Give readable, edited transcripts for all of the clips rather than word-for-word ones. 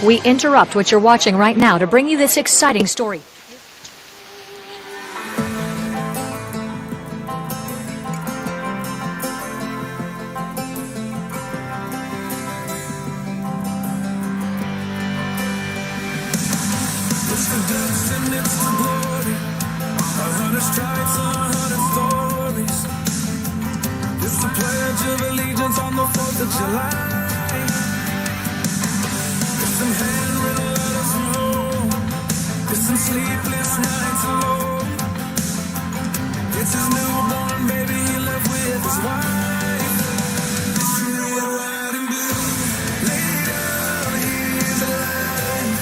We interrupt what you're watching right now to bring you this exciting story. It's the Pledge of Allegiance on the 4th of July. It's some handwritten letters from home. It's some sleepless nights alone. It's his newborn baby he left with his wife. It's red, white, and blue. Lay down, he's alive.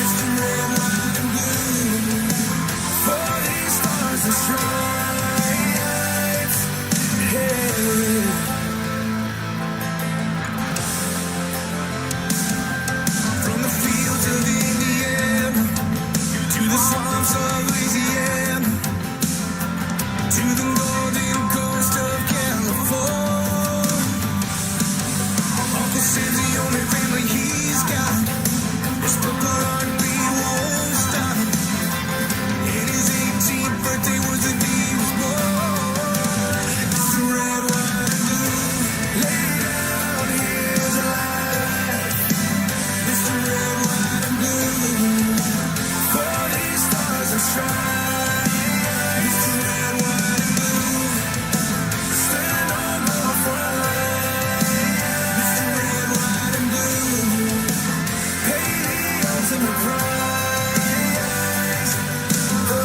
It's the red, white, and blue. 40 stars and stripes. From the fields of Indiana to the swamps of Louisiana to the golden coast of California, Uncle Sam's the only family he's got. His purple heartbeat won't stop. And his 18th birthday was the day he was born. It's the red, white, and blue. Lay down, he's alive. It's the red, white, and blue. 40 stars and stripes. It's the red, white, and blue. Stand on the front line. It's the red, white, and blue. Pay the ultimate price. Oh.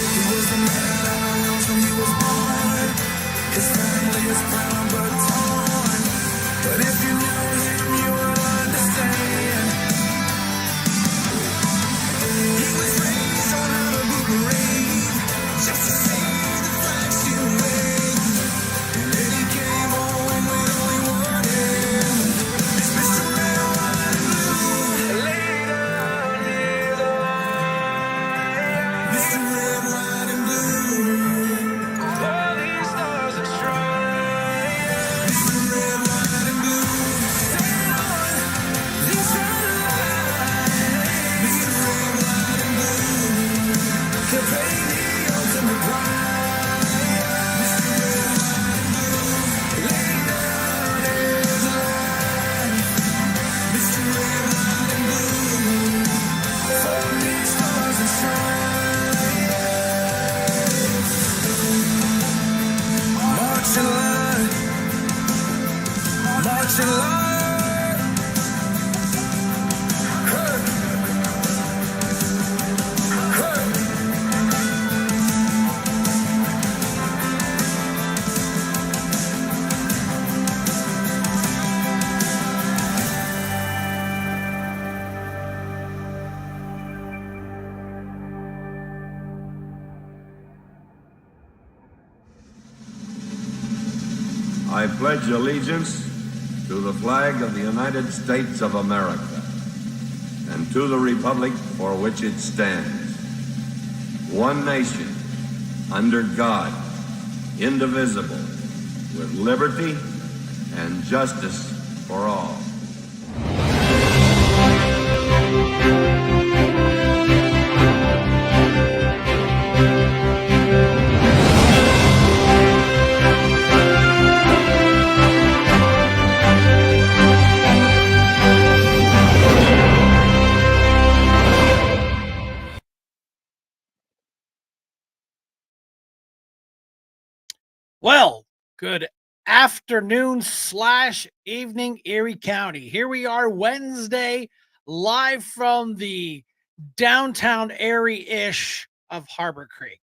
He was the man of the hills when he was born. His family is proud but torn. But if you knew him, you would understand. He was raised on how to be brave, just to see the flag still wave. And then he came home with all he wanted. It's Mr. Red, White, and Blue. Lay down his life. Mr. Red, White, and Blue. All these stars and stripes. Mr. Red, White, and Blue. Stand on this red line. Mr. Red, White, and Blue. To pay the ultimate price. Mr. Red, White, and Blue. Lay down his life. Mr. Red, White, and Blue. 40 stars and stripes. Marching line. Marching line. Hey. Hey. I pledge allegiance to the flag of the United States of America and to the republic for which it stands, one nation, under God, indivisible, with liberty and justice for all. Well, good afternoon / evening, Erie County. Here we are Wednesday, live from the downtown Erie-ish of Harbor Creek.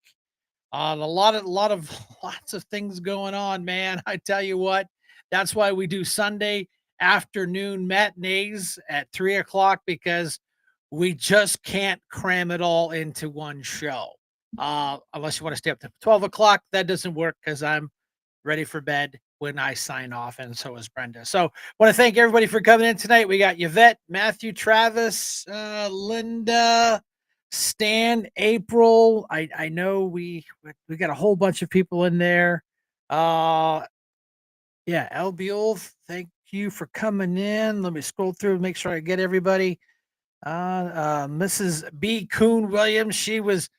Lots of things going on, man. I tell you what, that's why we do Sunday afternoon matinees at 3 o'clock, because we just can't cram it all into one show. Unless you want to stay up to 12 o'clock, that doesn't work because I'm ready for bed when I sign off, and so is Brenda. So want to thank everybody for coming in tonight. We got Yvette, Matthew, Travis, Linda, Stan, April. I know we got a whole bunch of people in there. Yeah, Albiol, thank you for coming in. Let me scroll through and make sure I get everybody. Mrs. B. Coon Williams, she was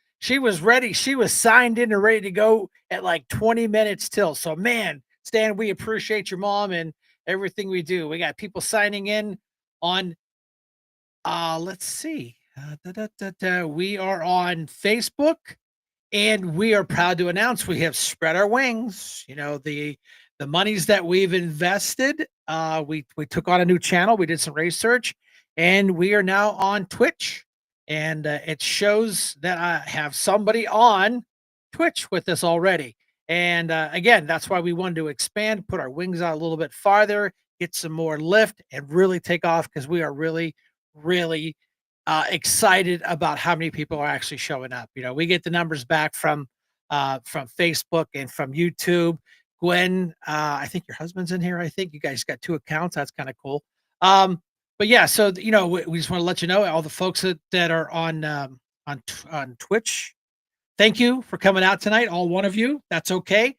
ready. She was signed in and ready to go at like 20 minutes till. So man, Stan, we appreciate your mom and everything we do. We got people signing in on let's see. We are on Facebook. And we are proud to announce we have spread our wings. You know, the monies that we've invested, we took on a new channel, we did some research, and we are now on Twitch. And it shows that I have somebody on Twitch with us already. And again, that's why we wanted to expand, put our wings out a little bit farther, get some more lift, and really take off because we are really, really excited about how many people are actually showing up. You know, we get the numbers back from Facebook and from YouTube. Gwen, I think your husband's in here. I think you guys got 2 accounts. That's kind of cool. But yeah, so you know, we just want to let you know all the folks that are on Twitch. Thank you for coming out tonight, all one of you. That's okay.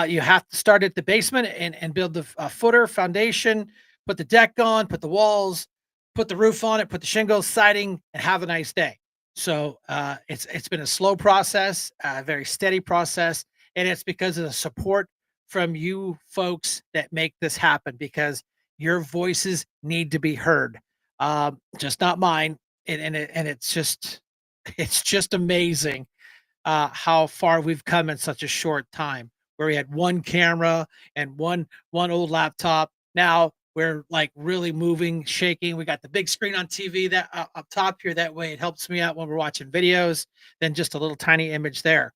You have to start at the basement and build the footer foundation, put the deck on, put the walls, put the roof on it, put the shingles, siding, and have a nice day. So it's been a slow process, a very steady process, and it's because of the support from you folks that make this happen. Because your voices need to be heard, just not mine. And it's just amazing how far we've come in such a short time. Where we had one camera and one old laptop. Now we're like really moving, shaking. We got the big screen on TV that up top here. That way it helps me out when we're watching videos. Then just a little tiny image there.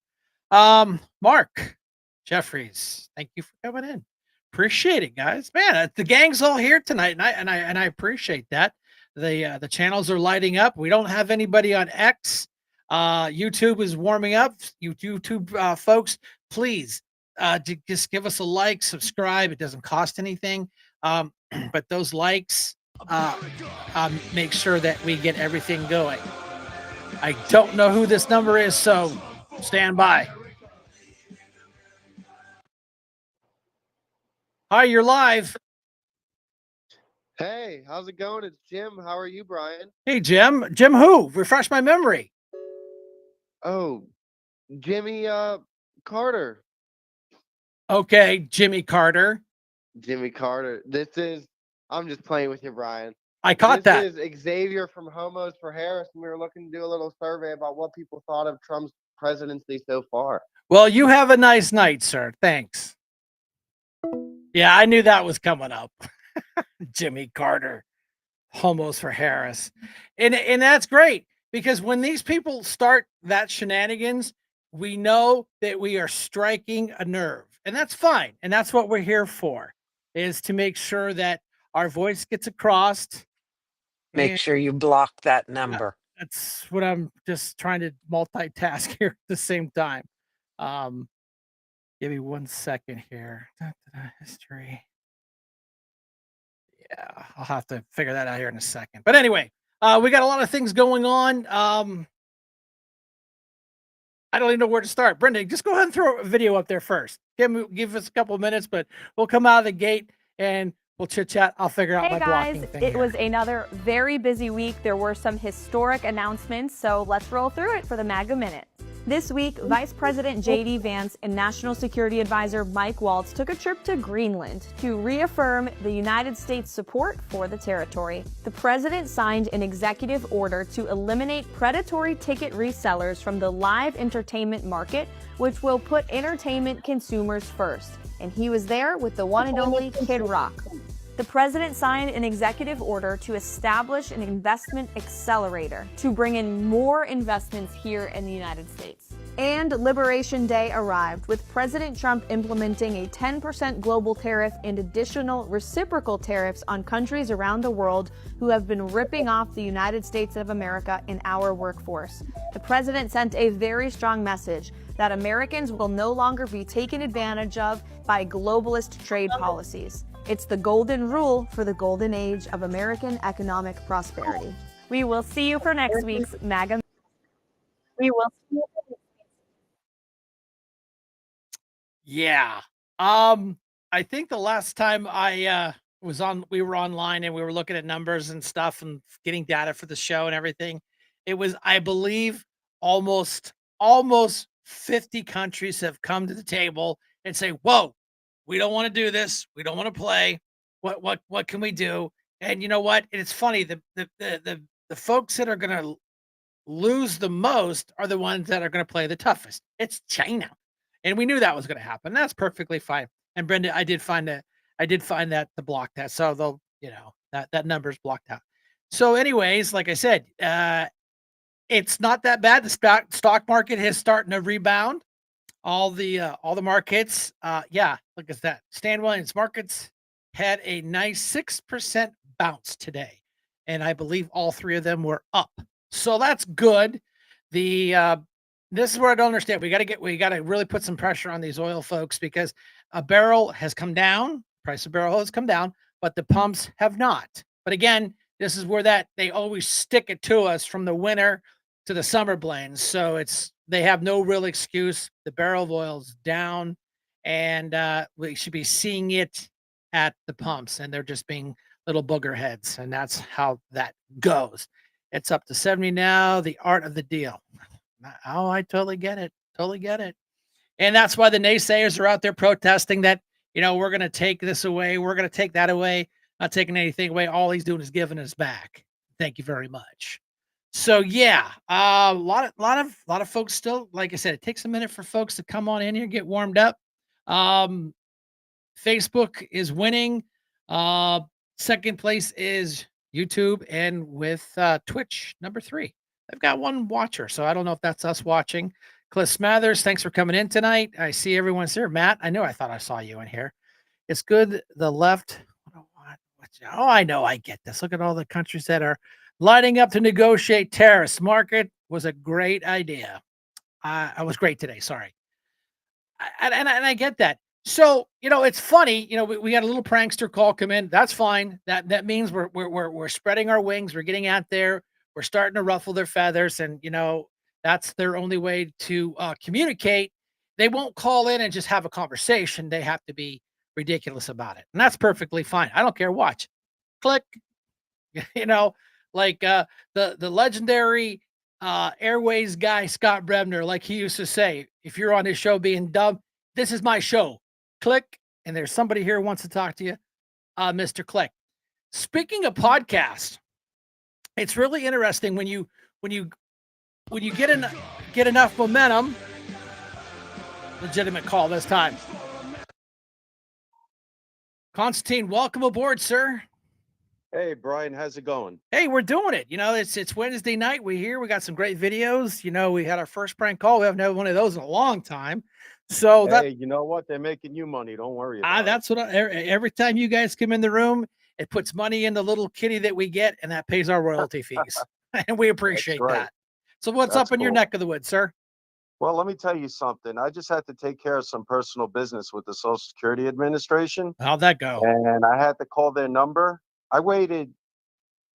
Mark Jeffries, thank you for coming in. Appreciate it, guys. Man, the gang's all here tonight, and I appreciate that. The channels are lighting up. We don't have anybody on X. YouTube is warming up. YouTube folks, please just give us a like, subscribe. It doesn't cost anything. But those likes make sure that we get everything going. I don't know who this number is, so stand by. Hi, you're live. Hey, how's it going? It's Jim. How are you, Brian? Hey, Jim. Jim who? Refresh my memory. Oh, Jimmy Carter. Okay, Jimmy Carter. Jimmy Carter. I'm just playing with you, Brian. I caught that. This is Xavier from Homos for Harris, and we were looking to do a little survey about what people thought of Trump's presidency so far. Well, you have a nice night, sir. Thanks. Yeah, I knew that was coming up. Jimmy Carter, Homos for Harris. And that's great, because when these people start that shenanigans, we know that we are striking a nerve. And that's fine. And that's what we're here for, is to make sure that our voice gets across. Make sure you block that number. That's what I'm just trying to multitask here at the same time. Give me 1 second here. History. Yeah, I'll have to figure that out here in a second. But anyway, we got a lot of things going on. I don't even know where to start. Brenda, just go ahead and throw a video up there first. Give us a couple of minutes, but we'll come out of the gate and we'll chit chat. I'll figure out my blocking thing. It was another very busy week. There were some historic announcements, so let's roll through it for the MAGA Minute. This week, Vice President J.D. Vance and National Security Advisor Mike Waltz took a trip to Greenland to reaffirm the United States' support for the territory. The president signed an executive order to eliminate predatory ticket resellers from the live entertainment market, which will put entertainment consumers first. And he was there with the one and only Kid Rock. The president signed an executive order to establish an investment accelerator to bring in more investments here in the United States. And Liberation Day arrived, with President Trump implementing a 10% global tariff and additional reciprocal tariffs on countries around the world who have been ripping off the United States of America and our workforce. The president sent a very strong message that Americans will no longer be taken advantage of by globalist trade policies. It's the golden rule for the golden age of American economic prosperity. We will see you for next week's MAGA. We will see it. Yeah. I think the last time we were online and we were looking at numbers and stuff and getting data for the show and everything. It was, I believe, almost 50 countries have come to the table and say, "Whoa, we don't want to do this. We don't want to play. What can we do?" And you know what? It's funny, the folks that are gonna lose the most are the ones that are gonna play the toughest. It's China. And we knew that was gonna happen. That's perfectly fine. And Brenda, I did find that to block that. So they'll, that number's blocked out. So, anyways, like I said, it's not that bad. The stock market is starting to rebound. All the markets, yeah, look at that. Stan Williams markets had a nice 6% bounce today, and I believe all three of them were up. So that's good. The This is where I don't understand. We gotta really put some pressure on these oil folks because a barrel has come down, price of barrel has come down, but the pumps have not. But again, this is where that they always stick it to us from the winter to the summer blends. So they have no real excuse. The barrel of oil's down, and we should be seeing it at the pumps, and they're just being little booger heads, and that's how that goes. It's up to 70 now. The art of the deal. Oh, I totally get it. Totally get it. And that's why the naysayers are out there protesting that, we're going to take this away. We're going to take that away. Not taking anything away. All he's doing is giving us back. Thank you very much. So yeah, a lot of folks still, like I said, it takes a minute for folks to come on in here, get warmed up. Facebook is winning. Second place is YouTube, and with Twitch, number 3. I've got one watcher, so I don't know if that's us watching. Cliff Smathers, thanks for coming in tonight. I see everyone's here. Matt, I thought I saw you in here. It's good. The left. Oh, I know. I get this. Look at all the countries that are lining up to negotiate tariffs. Market was a great idea. I was great today. Sorry. And I get that. So, it's funny, we got a little prankster call come in. That's fine. That means we're spreading our wings. We're getting out there. We're starting to ruffle their feathers. And, that's their only way to communicate. They won't call in and just have a conversation. They have to be ridiculous about it. And that's perfectly fine. I don't care. Watch. Click. Like the legendary Airways guy, Scott Brebner, like he used to say, if you're on his show being dumb, this is my show. Click, and there's somebody here who wants to talk to you, Mr. Click. Speaking of podcasts, it's really interesting when you get enough momentum. Legitimate call this time. Constantine, welcome aboard, sir. Hey, Brian, how's it going? Hey, we're doing it. It's Wednesday night. We're here. We got some great videos. We had our first prank call. We haven't had one of those in a long time. So Hey, you know what? They're making you money. Don't worry about it. that's what every time you guys come in the room, it puts money in the little kitty that we get, and that pays our royalty fees. And we appreciate right. that. So what's That's up in your cool. neck of the woods, sir? Well, let me tell you something. I just had to take care of some personal business with the Social Security Administration, How'd that go? and I had to call their number. I waited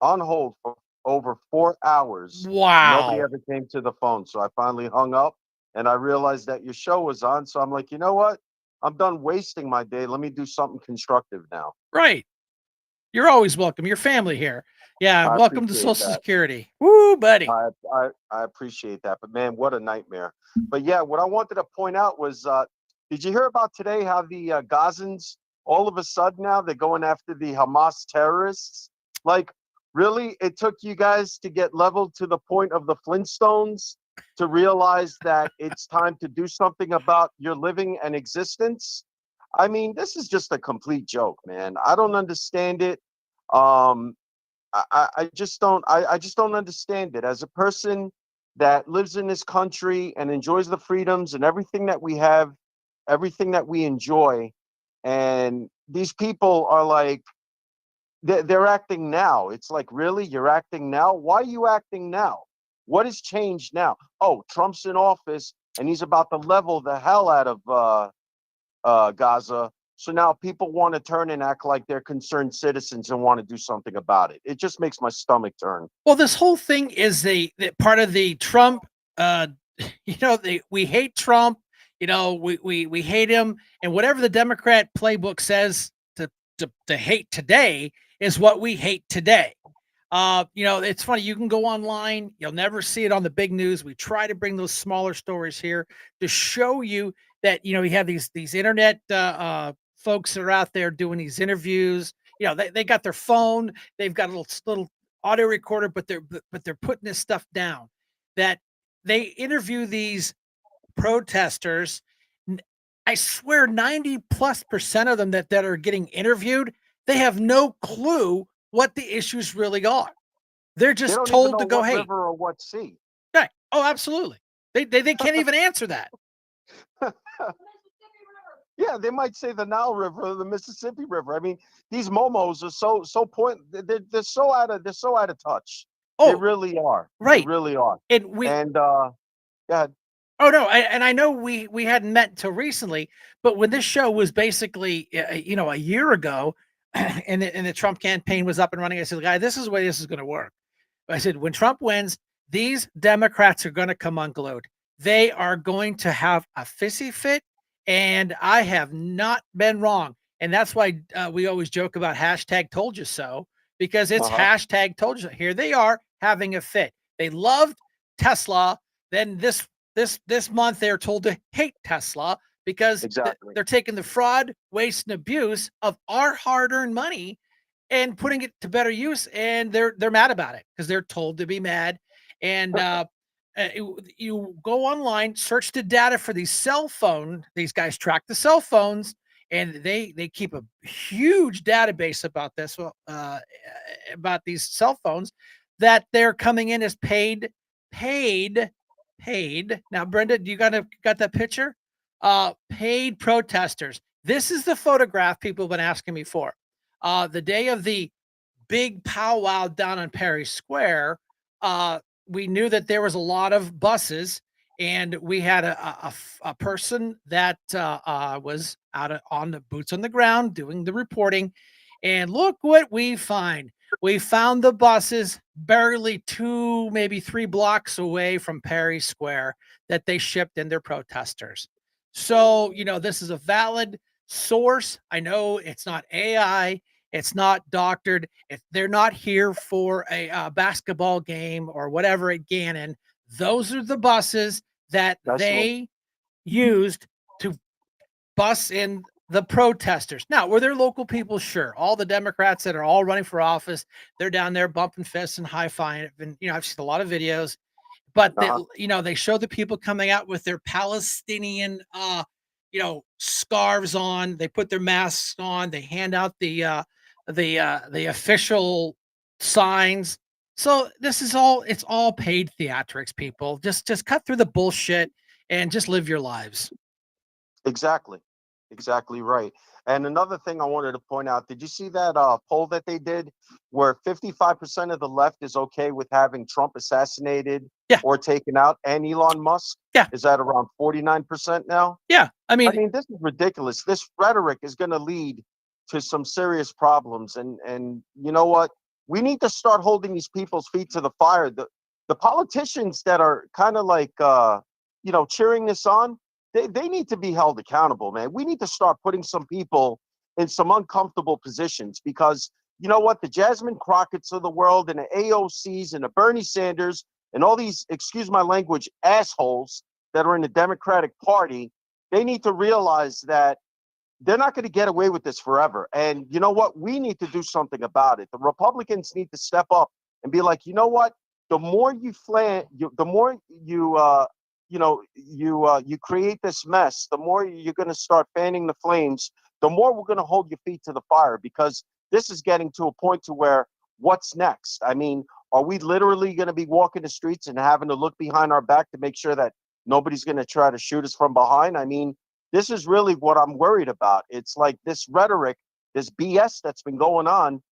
on hold for over 4 hours. Wow. Nobody ever came to the phone. So I finally hung up, and I realized that your show was on. So I'm like, you know what? I'm done wasting my day. Let me do something constructive now. Right. You're always welcome. Your family here. Yeah. I Welcome to appreciate Social that. Security. Woo, buddy. I appreciate that, but man, what a nightmare. But yeah, what I wanted to point out was, did you hear about today how the Gazans, all of a sudden now, they're going after the Hamas terrorists? Like, really? It took you guys to get leveled to the point of the Flintstones to realize that it's time to do something about your living and existence? I mean, this is just a complete joke, man. I don't understand it. I just don't I just don't understand it. As a person that lives in this country and enjoys the freedoms and everything that we have, everything that we enjoy, and these people are like they're acting now. It's like, really? You're acting now? Why are you acting now? What has changed now? Oh, Trump's in office and he's about to level the hell out of Gaza. So now people want to turn and act like they're concerned citizens and want to do something about it. It just makes my stomach turn. Well, this whole thing is the part of the Trump uh, we hate Trump. We hate him, and whatever the Democrat playbook says to hate today is what we hate today. It's funny. You can go online. You'll never see it on the big news. We try to bring those smaller stories here to show you that, you have these internet folks that are out there doing these interviews. They got their phone. They've got a little audio recorder, but they're putting this stuff down. That they interview these protesters. I swear 90+% of them that are getting interviewed, they have no clue what the issues really are. They're They just don't even told know to go what hate. river or what sea. Right. Oh, absolutely. They can't even answer that. Yeah, they might say the Nile River or the Mississippi River. I mean, these momos are so point. They're so out of touch. They Oh, really are. They right. really are. And we And yeah, Oh no, I know we hadn't met until recently, but when this show was basically a year ago, and the Trump campaign was up and running, I said, "Guy, this is the way this is going to work." I said, "When Trump wins, these Democrats are going to come unglued. They are going to have a fissy fit, and I have not been wrong. And that's why we always joke about hashtag told you so, because it's uh-huh, hashtag told you so. Here they are having a fit. They loved Tesla. Then this month they're told to hate Tesla because exactly. they're taking the fraud, waste, and abuse of our hard-earned money and putting it to better use, and they're mad about it because they're told to be mad. And you go online, search the data for these cell phone. These guys track the cell phones, and they keep a huge database about this, about these cell phones that they're coming in as paid, paid. Now, Brenda, you got that picture? Paid protesters. This is the photograph people have been asking me for. The day of the big powwow down on Perry Square, we knew that there was a lot of buses, and we had a person that was on the boots on the ground doing the reporting. And look what we find. We found the buses barely 2, maybe 3 blocks away from Perry Square that they shipped in their protesters. So, this is a valid source. I know it's not AI, it's not doctored. If they're not here for a basketball game or whatever at Gannon, those are the buses that That's what, they used to bus in the protesters. Now, were there local people? Sure. All the Democrats that are all running for office, they're down there bumping fists and high-fiving. And I've seen a lot of videos, but uh-huh, they show the people coming out with their Palestinian scarves on. They put their masks on. They hand out the official signs. So this is it's all paid theatrics, people. Just cut through the bullshit and just live your lives. exactly. Exactly right. And another thing I wanted to point out, did you see that poll that they did where 55% of the left is okay with having Trump assassinated Yeah. or taken out, and Elon Musk Yeah. is at around 49% now? Yeah. I I mean, mean, this is ridiculous. This rhetoric is going to lead to some serious problems. And you know what? We need to start holding these people's feet to the fire. The politicians that are kind of like cheering this on, they need to be held accountable, man. We need to start putting some people in some uncomfortable positions because you know what? The Jasmine Crockett's of the world and the AOCs and the Bernie Sanders and all these, excuse my language, assholes that are in the Democratic Party, they need to realize that they're not going to get away with this forever. And you know what? We need to do something about it. The Republicans need to step up and be like, you know what? The more the more you create this mess, the more you're going to start fanning the flames. The more we're going to hold your feet to the fire because this is getting to a point to where what's next? I mean, are we literally going to be walking the streets and having to look behind our back to make sure that nobody's going to try to shoot us from behind? I mean, this is really what I'm worried about. It's like this rhetoric, this BS that's been going on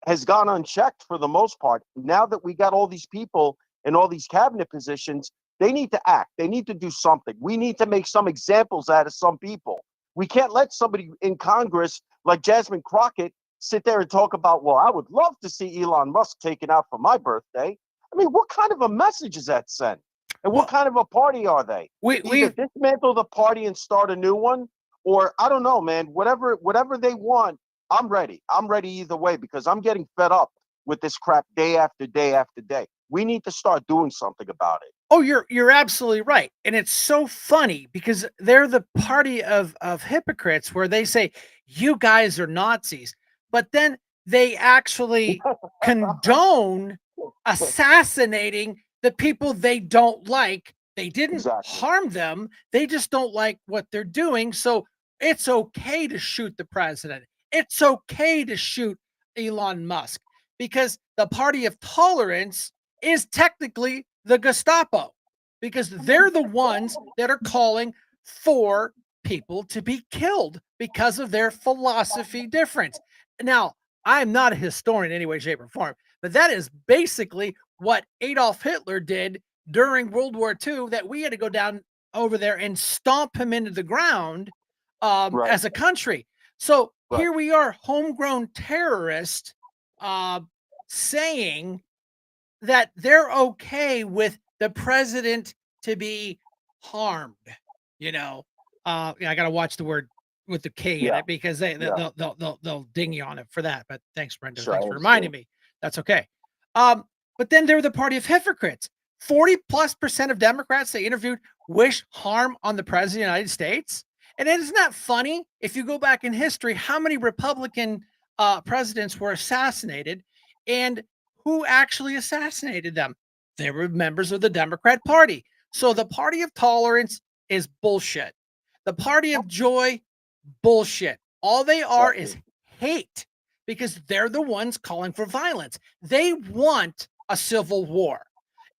has gone unchecked for the most part. Now that we got all these people in all these cabinet positions, they need to act. They need to do something. We need to make some examples out of some people. We can't let somebody in Congress like Jasmine Crockett sit there and talk about, well, I would love to see Elon Musk taken out for my birthday. I mean, what kind of a message is that sent? And Well, what kind of a party are they? we Either we dismantle the party and start a new one, or I don't know, man. Whatever they want, I'm ready. I'm ready either way because I'm getting fed up with this crap day after day after day. We need to start doing something about it. Oh, you're absolutely right. And it's so funny because they're the party of hypocrites where they say you guys are Nazis, but then they actually condone assassinating the people they don't like. They didn't Exactly. harm them. They just don't like what they're doing. So it's okay to shoot the president. It's okay to shoot Elon Musk because the party of tolerance is technically the Gestapo because they're the ones that are calling for people to be killed because of their philosophy difference. Now, I'm not a historian in any way, shape, or form, but that is basically what Adolf Hitler did during World War II that we had to go down over there and stomp him into the ground Right. as a country. So Right. here we are, homegrown terrorists uh, saying that they're okay with the president to be harmed, you know. Yeah, I gotta watch the word with the K in Yeah. it because Yeah. they'll ding you on it for that. But thanks, Brenda. Sure. I Thanks for understand. reminding me. That's okay. But then they're the party of hypocrites. 40+% of Democrats they interviewed wish harm on the president of the United States. And isn't that funny? If you go back in history, how many Republican presidents were assassinated? And who actually assassinated them? They were members of the Democrat Party. So the party of tolerance is bullshit. The party of joy, bullshit. All they are is Exactly. hate because they're the ones calling for violence. They want a civil war.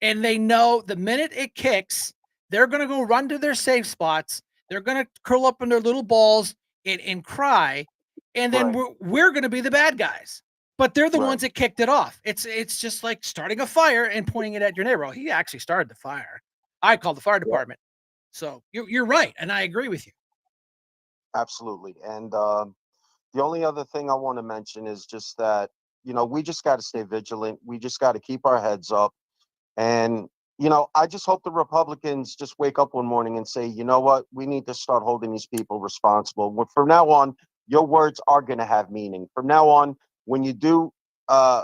And they know the minute it kicks, they're going to go run to their safe spots. They're going to curl up in their little balls and cry. And then Right. we're going to be the bad guys. But they're the Right. ones that kicked it off. It's just like starting a fire and pointing it at your neighbor. Well, he actually started the fire. I called the fire Yeah. department. So you're right, and I agree with you. Absolutely. And the only other thing I want to mention is just that, we just got to stay vigilant. We just got to keep our heads up. And, I just hope the Republicans just wake up one morning and say, you know what, we need to start holding these people responsible. From now on, your words are going to have meaning. From now on, when you do, uh,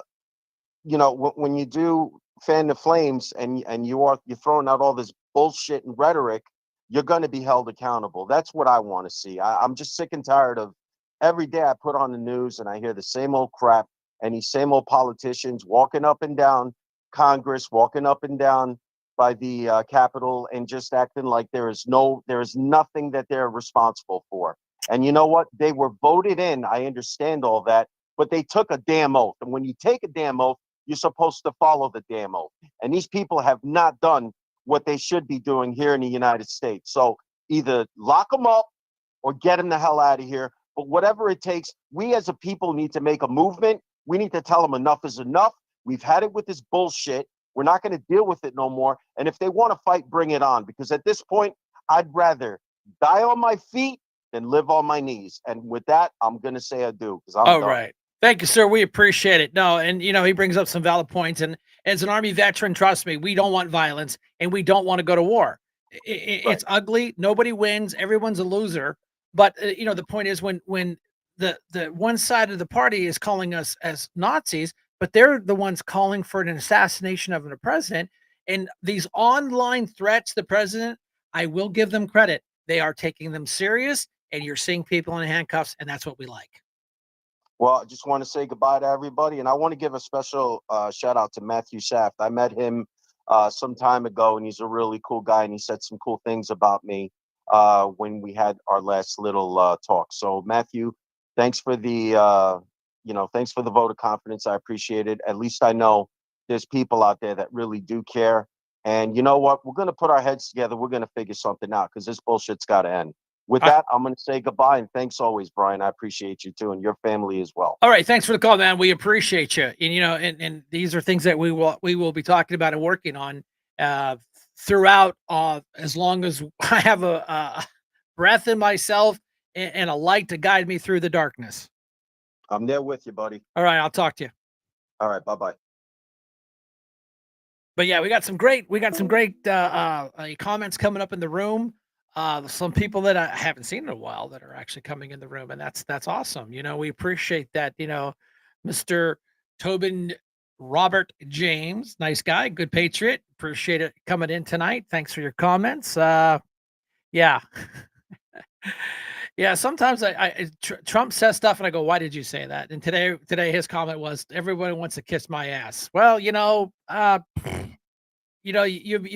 when you do fan the flames and you're throwing out all this bullshit and rhetoric, you're going to be held accountable. That's what I want to see. I'm just sick and tired of every day I put on the news and I hear the same old crap and these same old politicians walking up and down Congress, walking up and down by the Capitol, and just acting like there is nothing that they're responsible for. And you know what? They were voted in. I understand all that, but they took a damn oath. And when you take a damn oath, you're supposed to follow the damn oath. And these people have not done what they should be doing here in the United States. So either lock them up or get them the hell out of here. But whatever it takes, we as a people need to make a movement. We need to tell them enough is enough. We've had it with this bullshit. We're not going to deal with it no more. And if they want to fight, bring it on. Because at this point, I'd rather die on my feet than live on my knees. And with that, I'm going to say adieu because I'm All done. right. Thank you, sir. We appreciate it. No, and he brings up some valid points. And as an Army veteran, trust me, we don't want violence and we don't want to go to war. It's ugly. Nobody wins. Everyone's a loser. But the point is when the one side of the party is calling us as Nazis, but they're the ones calling for an assassination of the president. And these online threats, the president, I will give them credit. They are taking them serious, and you're seeing people in handcuffs, and that's what we like. Well, I just want to say goodbye to everybody, and I want to give a special shout out to Matthew Shaft. I met him some time ago, and he's a really cool guy, and he said some cool things about me when we had our last little talk. So, Matthew, thanks for the thanks for the vote of confidence. I appreciate it. At least I know there's people out there that really do care. And you know what? We're going to put our heads together. We're going to figure something out because this bullshit's got to end. With that, I'm going to say goodbye, and thanks always, Brian. I appreciate you too, and your family as well. All right, thanks for the call, man. We appreciate you. And these are things that we will be talking about and working on throughout as long as I have a breath in myself and a light to guide me through the darkness. I'm there with you, buddy. All right, I'll talk to you. All right, bye-bye. But yeah, we got some great comments coming up in the room. Some people that I haven't seen in a while that are actually coming in the room, and that's awesome. We appreciate that. Mr. Tobin Robert James, nice guy, good patriot. Appreciate it coming in tonight. Thanks for your comments. Yeah. Yeah, sometimes Trump says stuff and I go, "Why did you say that?" And today his comment was, "Everybody wants to kiss my ass." Well, you've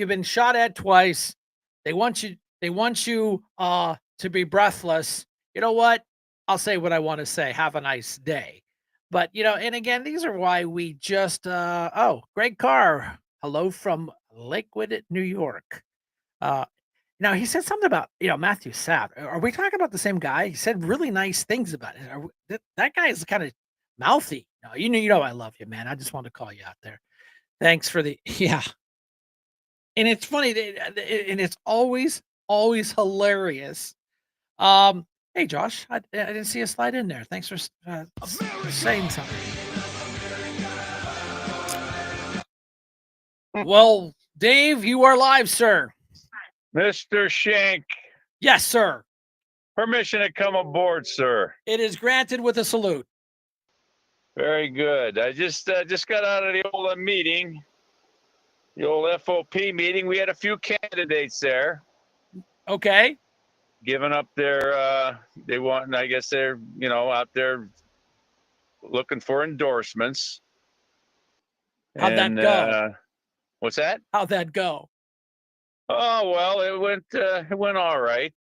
been shot at twice. They want you to be breathless. You know what? I'll say what I want to say. Have a nice day. But and again, these are why we just Greg Carr. Hello from Lakewood, New York. Uh Now he said something about Matthew Sapp. Are we talking about the same guy? He said really nice things about it. That guy is kind of mouthy. No, you know I love you, man. I just wanted to call you out there. Thanks for the yeah. And it's funny, and it's always hilarious. Hey Josh, I didn't see a slide in there. Thanks for saying something. Well, Dave, you are live, sir. Mr. Shank, Yes, sir. permission to come aboard, sir. It is granted with a salute. Very good. I just got out of the old meeting, the old FOP meeting. We had a few candidates there Okay. giving up their they want. I guess they're out there looking for endorsements. How'd that go? What's that? How'd that go? Oh well, it went all right.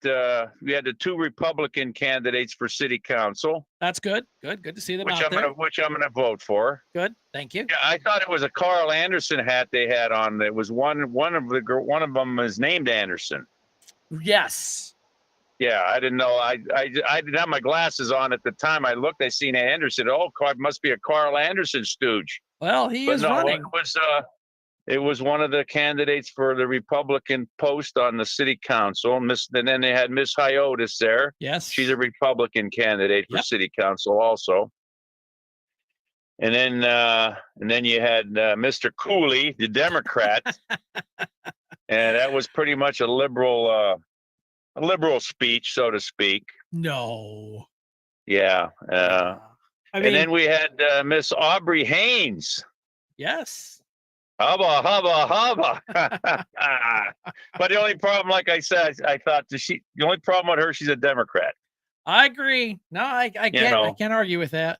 We had the two Republican candidates for city council, That's good. Good to see them which out there. which I'm gonna vote for. Good. Thank you. Yeah, I thought it was a Carl Anderson hat they had on. It was one of them is named Anderson. Yes. Yeah, I didn't know. I didn't have my glasses on at the time. I looked. I seen Anderson. Oh, must be a Carl Anderson stooge. Well, he But is no, running. it was one of the candidates for the Republican post on the city council. And then they had Miss Hyotis there. Yes. She's a Republican candidate for Yep. city council also. And then you had Mr. Cooley, the Democrat, and that was pretty much a liberal speech, so to speak. No. Yeah. I And mean, then we had Miss Aubrey Haynes. yes. Hubba. But the only problem, like I said, I thought the only problem with her, she's a Democrat. I agree. No, I can't argue with that.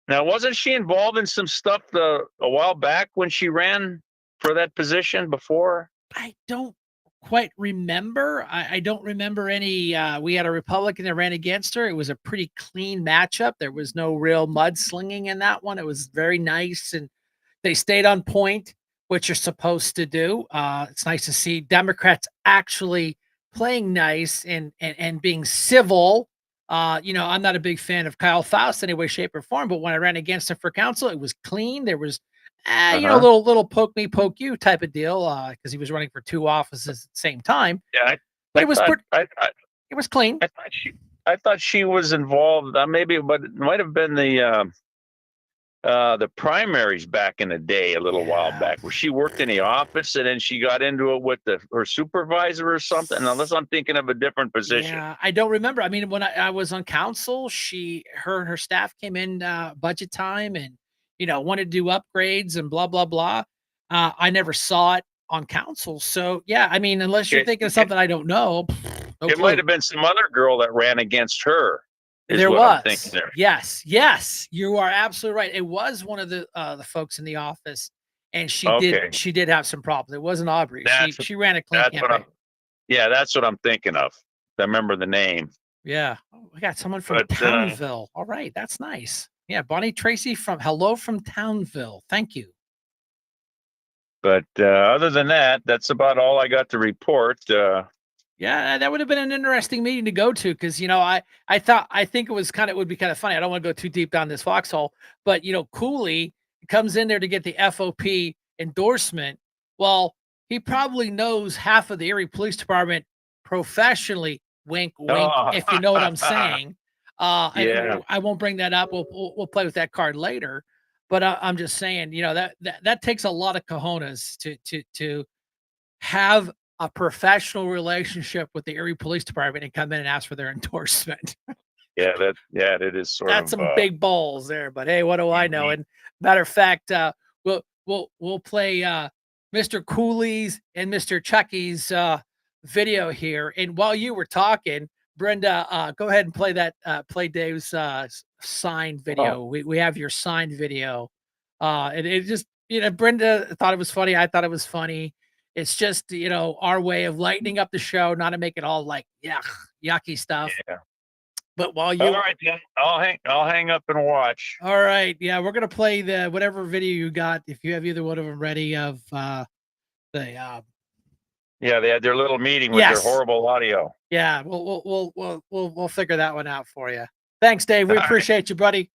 Now, wasn't she involved in some stuff a while back when she ran for that position before? I don't quite remember. I don't remember any. We had a Republican that ran against her. It was a pretty clean matchup. There was no real mudslinging in that one. It was very nice, and they stayed on point, which you're supposed to do. It's nice to see Democrats actually playing nice and being civil. I'm not a big fan of Kyle Faust in any way, shape, or form, but when I ran against him for council, it was clean. There was little poke me, poke you type of deal, because he was running for two offices at the same time. Yeah, But it was it was clean. I thought she was involved. Maybe, but it might have been the primaries back in the day, a little while back, where she worked in the office and then she got into it with her supervisor or something. Unless I'm thinking of a different position. Yeah, I don't remember. I mean, when I was on council, her and her staff came in budget time and wanted to do upgrades and blah blah blah. I never saw it on council, so yeah. I mean, unless you're thinking of something I don't know, no It clue. might have been some other girl that ran against her. There what was. I'm thinking there. Yes, you are absolutely right. It was one of the folks in the office, and she did have some problems. It wasn't Aubrey. She ran a clean campaign. That's what I'm thinking of. I remember the name. Yeah, we got someone from Townville. All right, that's nice. Yeah, Bonnie Tracy from Townville. Thank you. But other than that, that's about all I got to report. Yeah, that would have been an interesting meeting to go to because I think it would be kind of funny. I don't want to go too deep down this foxhole, but Cooley comes in there to get the FOP endorsement. Well, he probably knows half of the Erie Police Department professionally. Wink, wink. If you know what I'm saying. Yeah. I won't bring that up. We'll play with that card later. But I'm just saying, that takes a lot of cojones to have a professional relationship with the Erie Police Department and come in and ask for their endorsement. That is sort That's of some big balls there. But hey, what do I know? And matter of fact, we'll play Mr. Cooley's and Mr. Chucky's video here. And while you were talking, Brenda, go ahead and play that. Play Dave's signed video. We have your signed video. It just Brenda thought it was funny. I thought it was funny. It's just our way of lightening up the show, not to make it all like yucky stuff. Yeah. But while All you right, then. I'll hang up and watch. all right, yeah, we're gonna play the whatever video you got. If you have either one of them ready, of the Yeah, they had their little meeting with Yes. their horrible audio. yeah, we'll figure that one out for you. Thanks, Dave. We All right. appreciate you, buddy.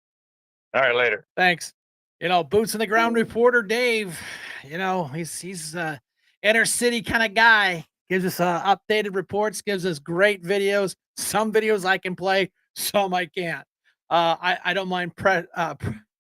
All right, later. Thanks. Boots on the ground reporter Dave. He's inner city kind of guy. Gives us updated reports. Gives us great videos. Some videos I can play, some I can't. I don't mind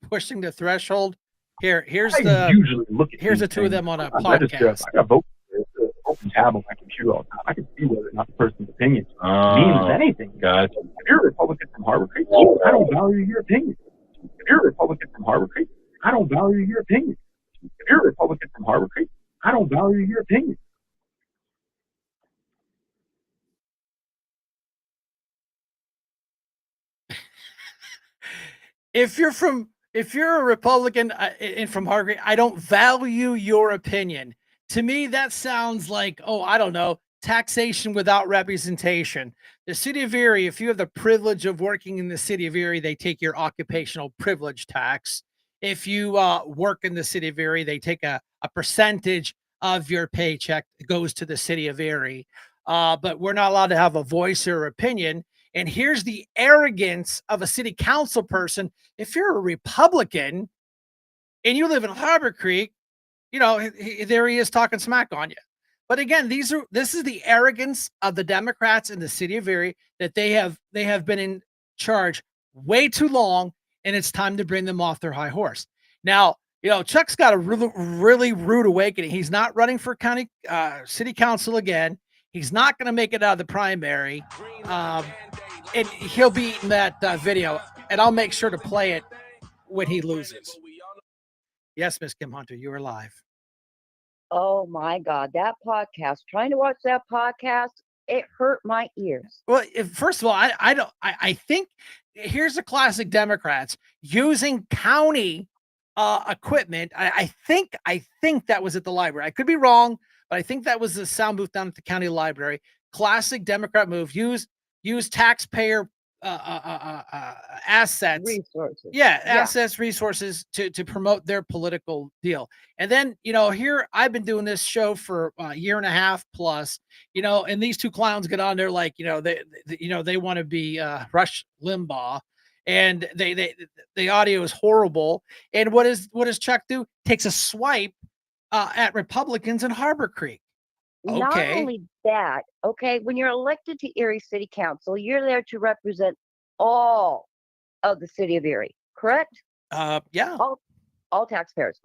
pushing the threshold. Here's the two of them on a podcast. I got vote. It's an open tab on my computer all the time. I can see whether or not the person's opinion means anything. Guys, if you're a Republican from Harbor Creek, I don't value your opinion. If you're a Republican from Harbor Creek, I don't value your opinion. If you're a Republican from Harbor Creek, I don't value your opinion. If you're a Republican and from Harbor Creek, I don't value your opinion. To me, that sounds like, I don't know, taxation without representation. The city of Erie, if you have the privilege of working in the city of Erie, they take your occupational privilege tax. If you work in the city of Erie, they take a percentage of your paycheck that goes to the city of Erie. But we're not allowed to have a voice or opinion. And here's the arrogance of a city council person. If you're a Republican and you live in Harbor Creek, there he is talking smack on you. But again, this is the arrogance of the Democrats in the city of Erie, that they have been in charge way too long, and it's time to bring them off their high horse. Now, Chuck's got a really, really rude awakening. He's not running for county city council again. He's not going to make it out of the primary. And he'll be in that video, and I'll make sure to play it when he loses. Yes, Miss Kim Hunter, you are live. Oh my God, that podcast, trying to watch that podcast, it hurt my ears. Well, first of all, I think here's the classic Democrats using county equipment. I think that was at the library. I could be wrong, but I think that was the sound booth down at the county library. Classic Democrat move. Use taxpayer assets, resources. Assets, resources to promote their political deal. And then, here I've been doing this show for a year and a half plus, and these two clowns get on there like, they want to be Rush Limbaugh, and the audio is horrible. And what does Chuck do? Takes a swipe at Republicans in Harbor Creek. Okay. Not only that, when you're elected to Erie City Council, you're there to represent all of the city of Erie, correct? Yeah. All taxpayers.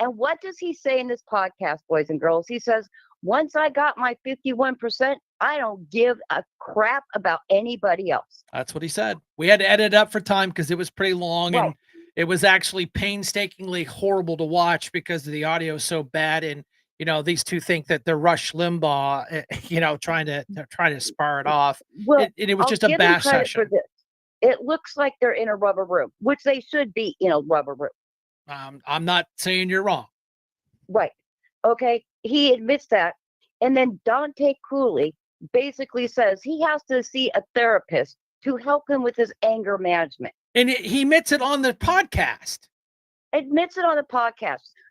And what does he say in this podcast, boys and girls? He says, once I got my 51%, I don't give a crap about anybody else. That's what he said. We had to edit it up for time because it was pretty long, right. And it was actually painstakingly horrible to watch because the audio is so bad. And these two think that they're Rush Limbaugh, trying to spar it off. Well, it was I'll just a give bash them credit session. for this. It looks like they're in a rubber room, which they should be in a rubber room. I'm not saying you're wrong. Right. Okay. He admits that. And then Dante Cooley basically says he has to see a therapist to help him with his anger management. And he admits it on the podcast.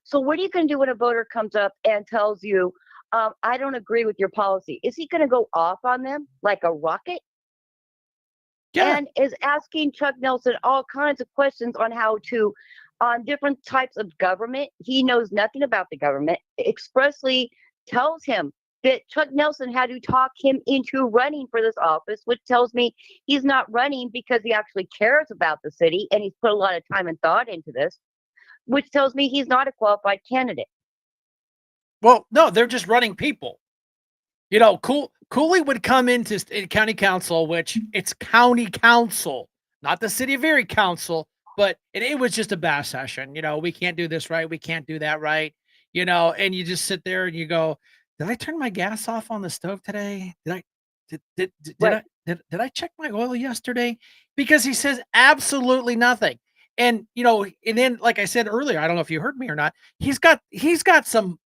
So what are you going to do when a voter comes up and tells you, I don't agree with your policy? Is he going to go off on them like a rocket? Yeah. And is asking Chuck Nelson all kinds of questions on different types of government. He knows nothing about the government. Expressly tells him that Chuck Nelson had to talk him into running for this office, which tells me he's not running because he actually cares about the city and he's put a lot of time and thought into this. which tells me he's not a qualified candidate. Well, no, they're just running people. You know, Cooley would come into county council, which it's county council, not the city of Erie council, but it was just a bash session. You know, we can't do this right. We can't do that right. You know, and you just sit there and you go, did I turn my gas off on the stove today? Right. Did I check my oil yesterday? Because he says absolutely nothing. And you know, and then like I said earlier, I don't know if you heard me or not, he's got some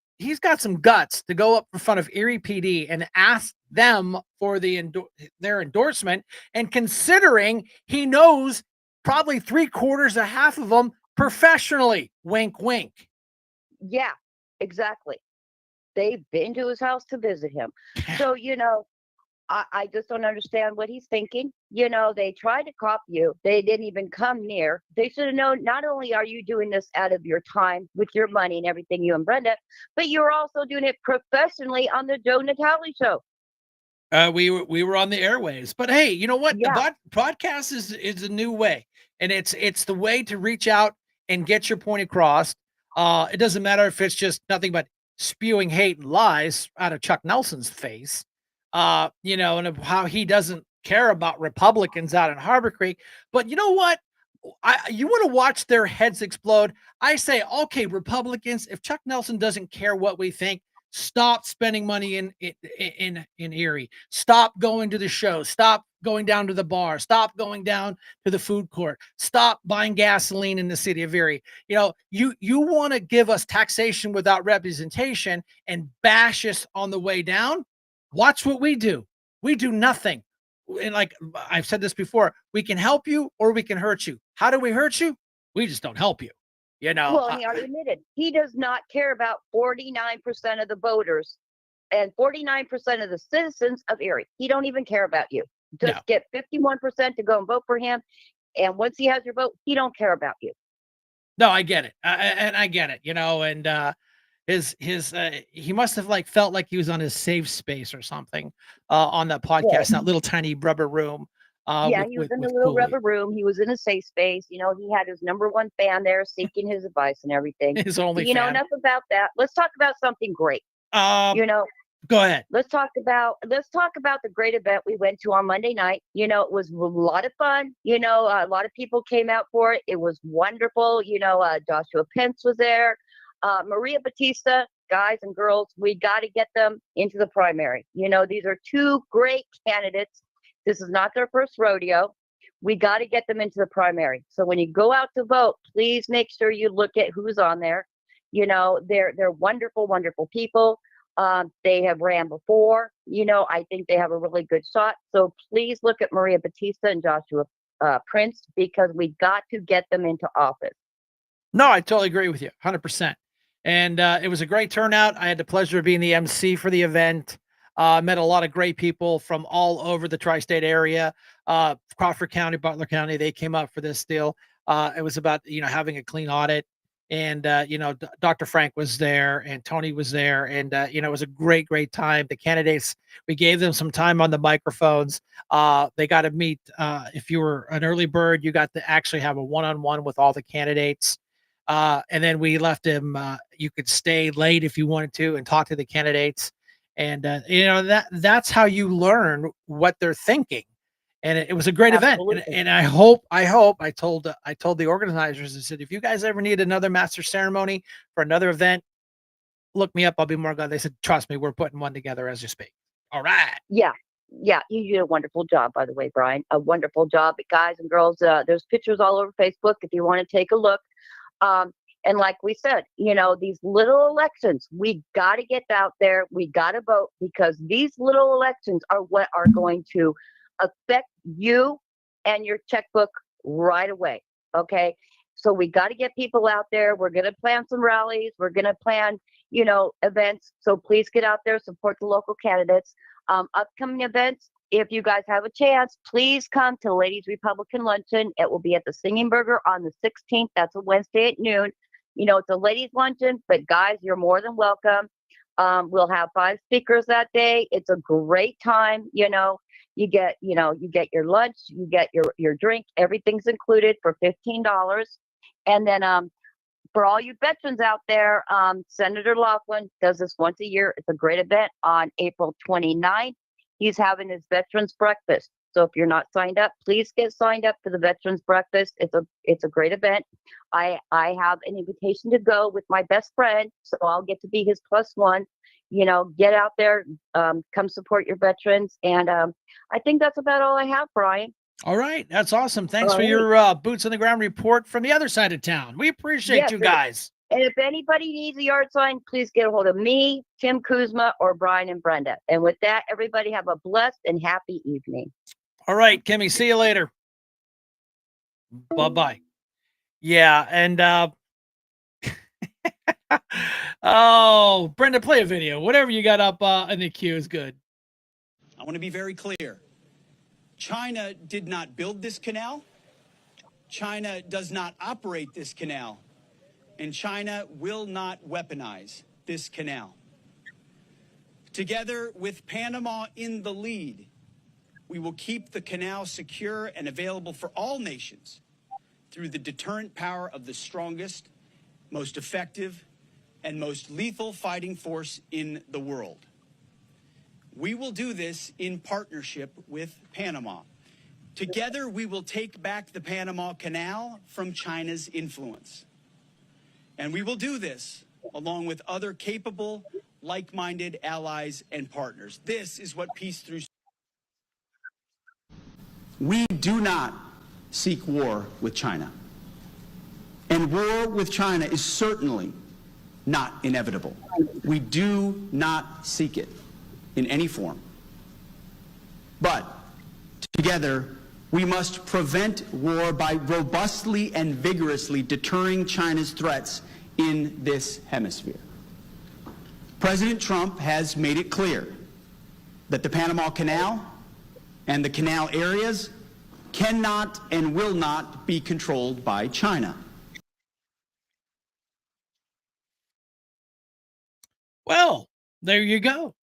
guts to go up in front of Erie PD and ask them for their endorsement. And considering he knows probably three-quarters, a half of them professionally, wink, wink. Yeah, exactly. They've been to his house to visit him. So, I just don't understand what he's thinking. They tried to cop you. They didn't even come near. They should have known not only are you doing this out of your time with your money and everything, you and Brenda, but you're also doing it professionally on the Joe Natale show. We were on the airways, but hey, you know what? Yeah. Podcast is a new way, and it's the way to reach out and get your point across. It doesn't matter if it's just nothing but spewing hate and lies out of Chuck Nelson's face, and of how he doesn't care about Republicans out in Harbor Creek. But you know what? You want to watch their heads explode. I say, okay, Republicans, if Chuck Nelson doesn't care what we think, stop spending money in Erie. Stop going to the show. Stop going down to the bar. Stop going down to the food court. Stop buying gasoline in the city of Erie. You want to give us taxation without representation and bash us on the way down. Watch what we do. We do nothing. And like I've said this before, we can help you or we can hurt you. How do we hurt you? We just don't help you. Well, he already admitted he does not care about 49% of the voters and 49% of the citizens of Erie. He don't even care about you. Just No. get 51% to go and vote for him. And once he has your vote, he don't care about you. No, I get it. I get it, and he must have felt like he was on his safe space or something on that podcast, that little tiny rubber room. Yeah, he was in the little rubber room. He was in a safe space. He had his number one fan there seeking his advice and everything. His only But, fan. enough about that. Let's talk about something great. Go ahead. Let's talk about the great event we went to on Monday night. It was a lot of fun. A lot of people came out for it. It was wonderful. Joshua Pence was there. Maria Batista, guys and girls, we got to get them into the primary. These are two great candidates. This is not their first rodeo. We got to get them into the primary. So when you go out to vote, please make sure you look at who's on there. They're wonderful, wonderful people. They have ran before. I think they have a really good shot. So please look at Maria Batista and Joshua Prince, because we got to get them into office. No, I totally agree with you, 100%. And it was a great turnout. I had the pleasure of being the MC for the event. Met a lot of great people from all over the tri-state area, Crawford County, Butler County. They came up for this deal. It was about, having a clean audit. And, Dr. Frank was there and Tony was there. And, it was a great, great time. The candidates, we gave them some time on the microphones. They got to meet, if you were an early bird, you got to actually have a one-on-one with all the candidates. And then we left them, you could stay late if you wanted to and talk to the candidates. And, that's how you learn what they're thinking. And it was a great event. And I told the organizers, I said, if you guys ever need another master ceremony for another event, look me up. I'll be more glad. They said, trust me, we're putting one together as you speak. All right. Yeah. Yeah. You did a wonderful job, by the way, Brian. A wonderful job. Guys and girls, there's pictures all over Facebook if you want to take a look. And like we said, these little elections, we got to get out there. We got to vote, because these little elections are what are going to affect you and your checkbook right away. Okay. So we got to get people out there. We're going to plan some rallies. We're going to plan, events. So please get out there, support the local candidates. Upcoming events, if you guys have a chance, please come to Ladies Republican Luncheon. It will be at the Singing Burger on the 16th. That's a Wednesday at noon. It's a ladies luncheon, but guys, you're more than welcome. We'll have 5 speakers that day. It's a great time. You get your lunch, you get your drink, everything's included for $15. And then for all you veterans out there, Senator Laughlin does this once a year. It's a great event on April 29th. He's having his Veterans Breakfast. So if you're not signed up, please get signed up for the Veterans Breakfast. It's a great event. I have an invitation to go with my best friend, so I'll get to be his plus one. You know, get out there, come support your veterans, and I think that's about all I have, Brian. All right. That's awesome. Thanks All for right. your boots on the ground report from the other side of town. We appreciate Yes, you guys. And if anybody needs a yard sign, please get a hold of me, Tim Kuzma, or Brian and Brenda. And with that, everybody have a blessed and happy evening. All right, Kimmy, see you later. Bye-bye. Yeah, and oh, Brenda, play a video. Whatever you got up in the queue is good. I want to be very clear. China did not build this canal. China does not operate this canal. And China will not weaponize this canal. Together with Panama in the lead, we will keep the canal secure and available for all nations through the deterrent power of the strongest, most effective, and most lethal fighting force in the world. We will do this in partnership with Panama. Together, we will take back the Panama Canal from China's influence. And we will do this along with other capable, like-minded allies and partners. This is what peace through. We do not seek war with China. And war with China is certainly not inevitable. We do not seek it in any form. But together, we must prevent war by robustly and vigorously deterring China's threats in this hemisphere. President Trump has made it clear that the Panama Canal and the canal areas cannot and will not be controlled by China. Well, there you go.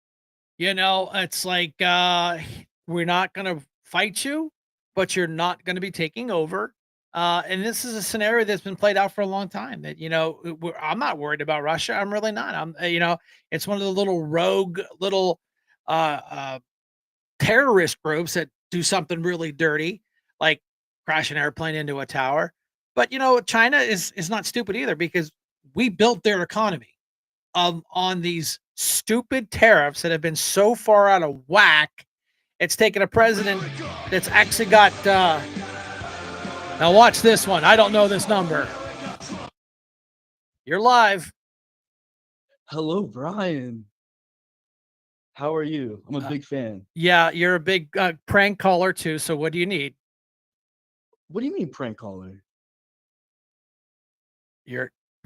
You know, it's like we're not going to fight you, but you're not going to be taking over. And this is a scenario that's been played out for a long time. That I'm not worried about Russia. I'm really not. It's one of the little rogue little terrorist groups that do something really dirty, like crash an airplane into a tower. But China is not stupid either, because we built their economy on these stupid tariffs that have been so far out of whack. It's taken a president that's actually got now watch this one. I don't know this number. You're live. Hello, Brian. How are you? I'm a big fan. Yeah, you're a big prank caller too. So what do you need? What do you mean prank caller?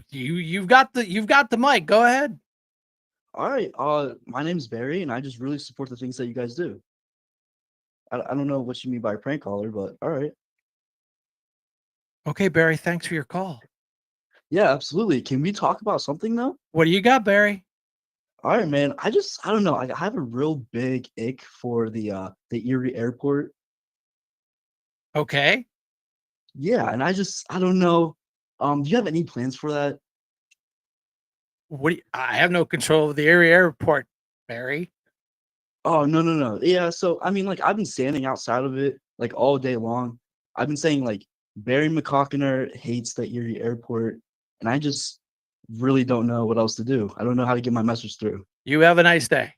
You've got the mic. Go ahead. All right. My name's Barry, and I just really support the things that you guys do. I don't know what you mean by prank caller, but all right. Okay, Barry, thanks for your call. Yeah, absolutely. Can we talk about something though? What do you got, Barry? All right, man. I don't know. I have a real big ick for the Erie airport. Okay. Yeah, and I don't know. Do you have any plans for that? I have no control of the Erie airport, Barry. Oh, no. Yeah, so I mean, like, I've been standing outside of it like all day long. I've been saying like Barry McCockiner hates the Erie airport, and I just really don't know what else to do. I don't know how to get my message through. You have a nice day.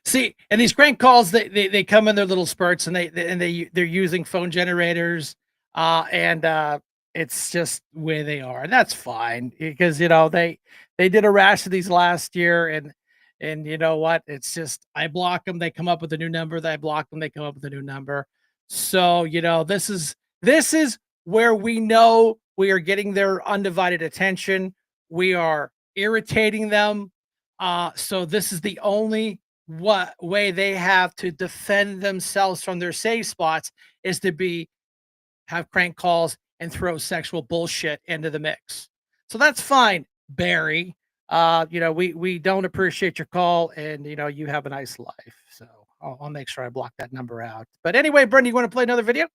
See, and these crank calls, they come in their little spurts, and they're using phone generators, and it's just where they are, and that's fine, because they did a rash of these last year, and you know what? It's just, I block them, they come up with a new number. I block them, they come up with a new number. So this is where we know we are getting their undivided attention. We are irritating them. So this is the only way they have to defend themselves from their safe spots, is to have crank calls and throw sexual bullshit into the mix. So that's fine, Barry. We don't appreciate your call, and you have a nice life. So I'll make sure I block that number out. But anyway, Brenda, you want to play another video?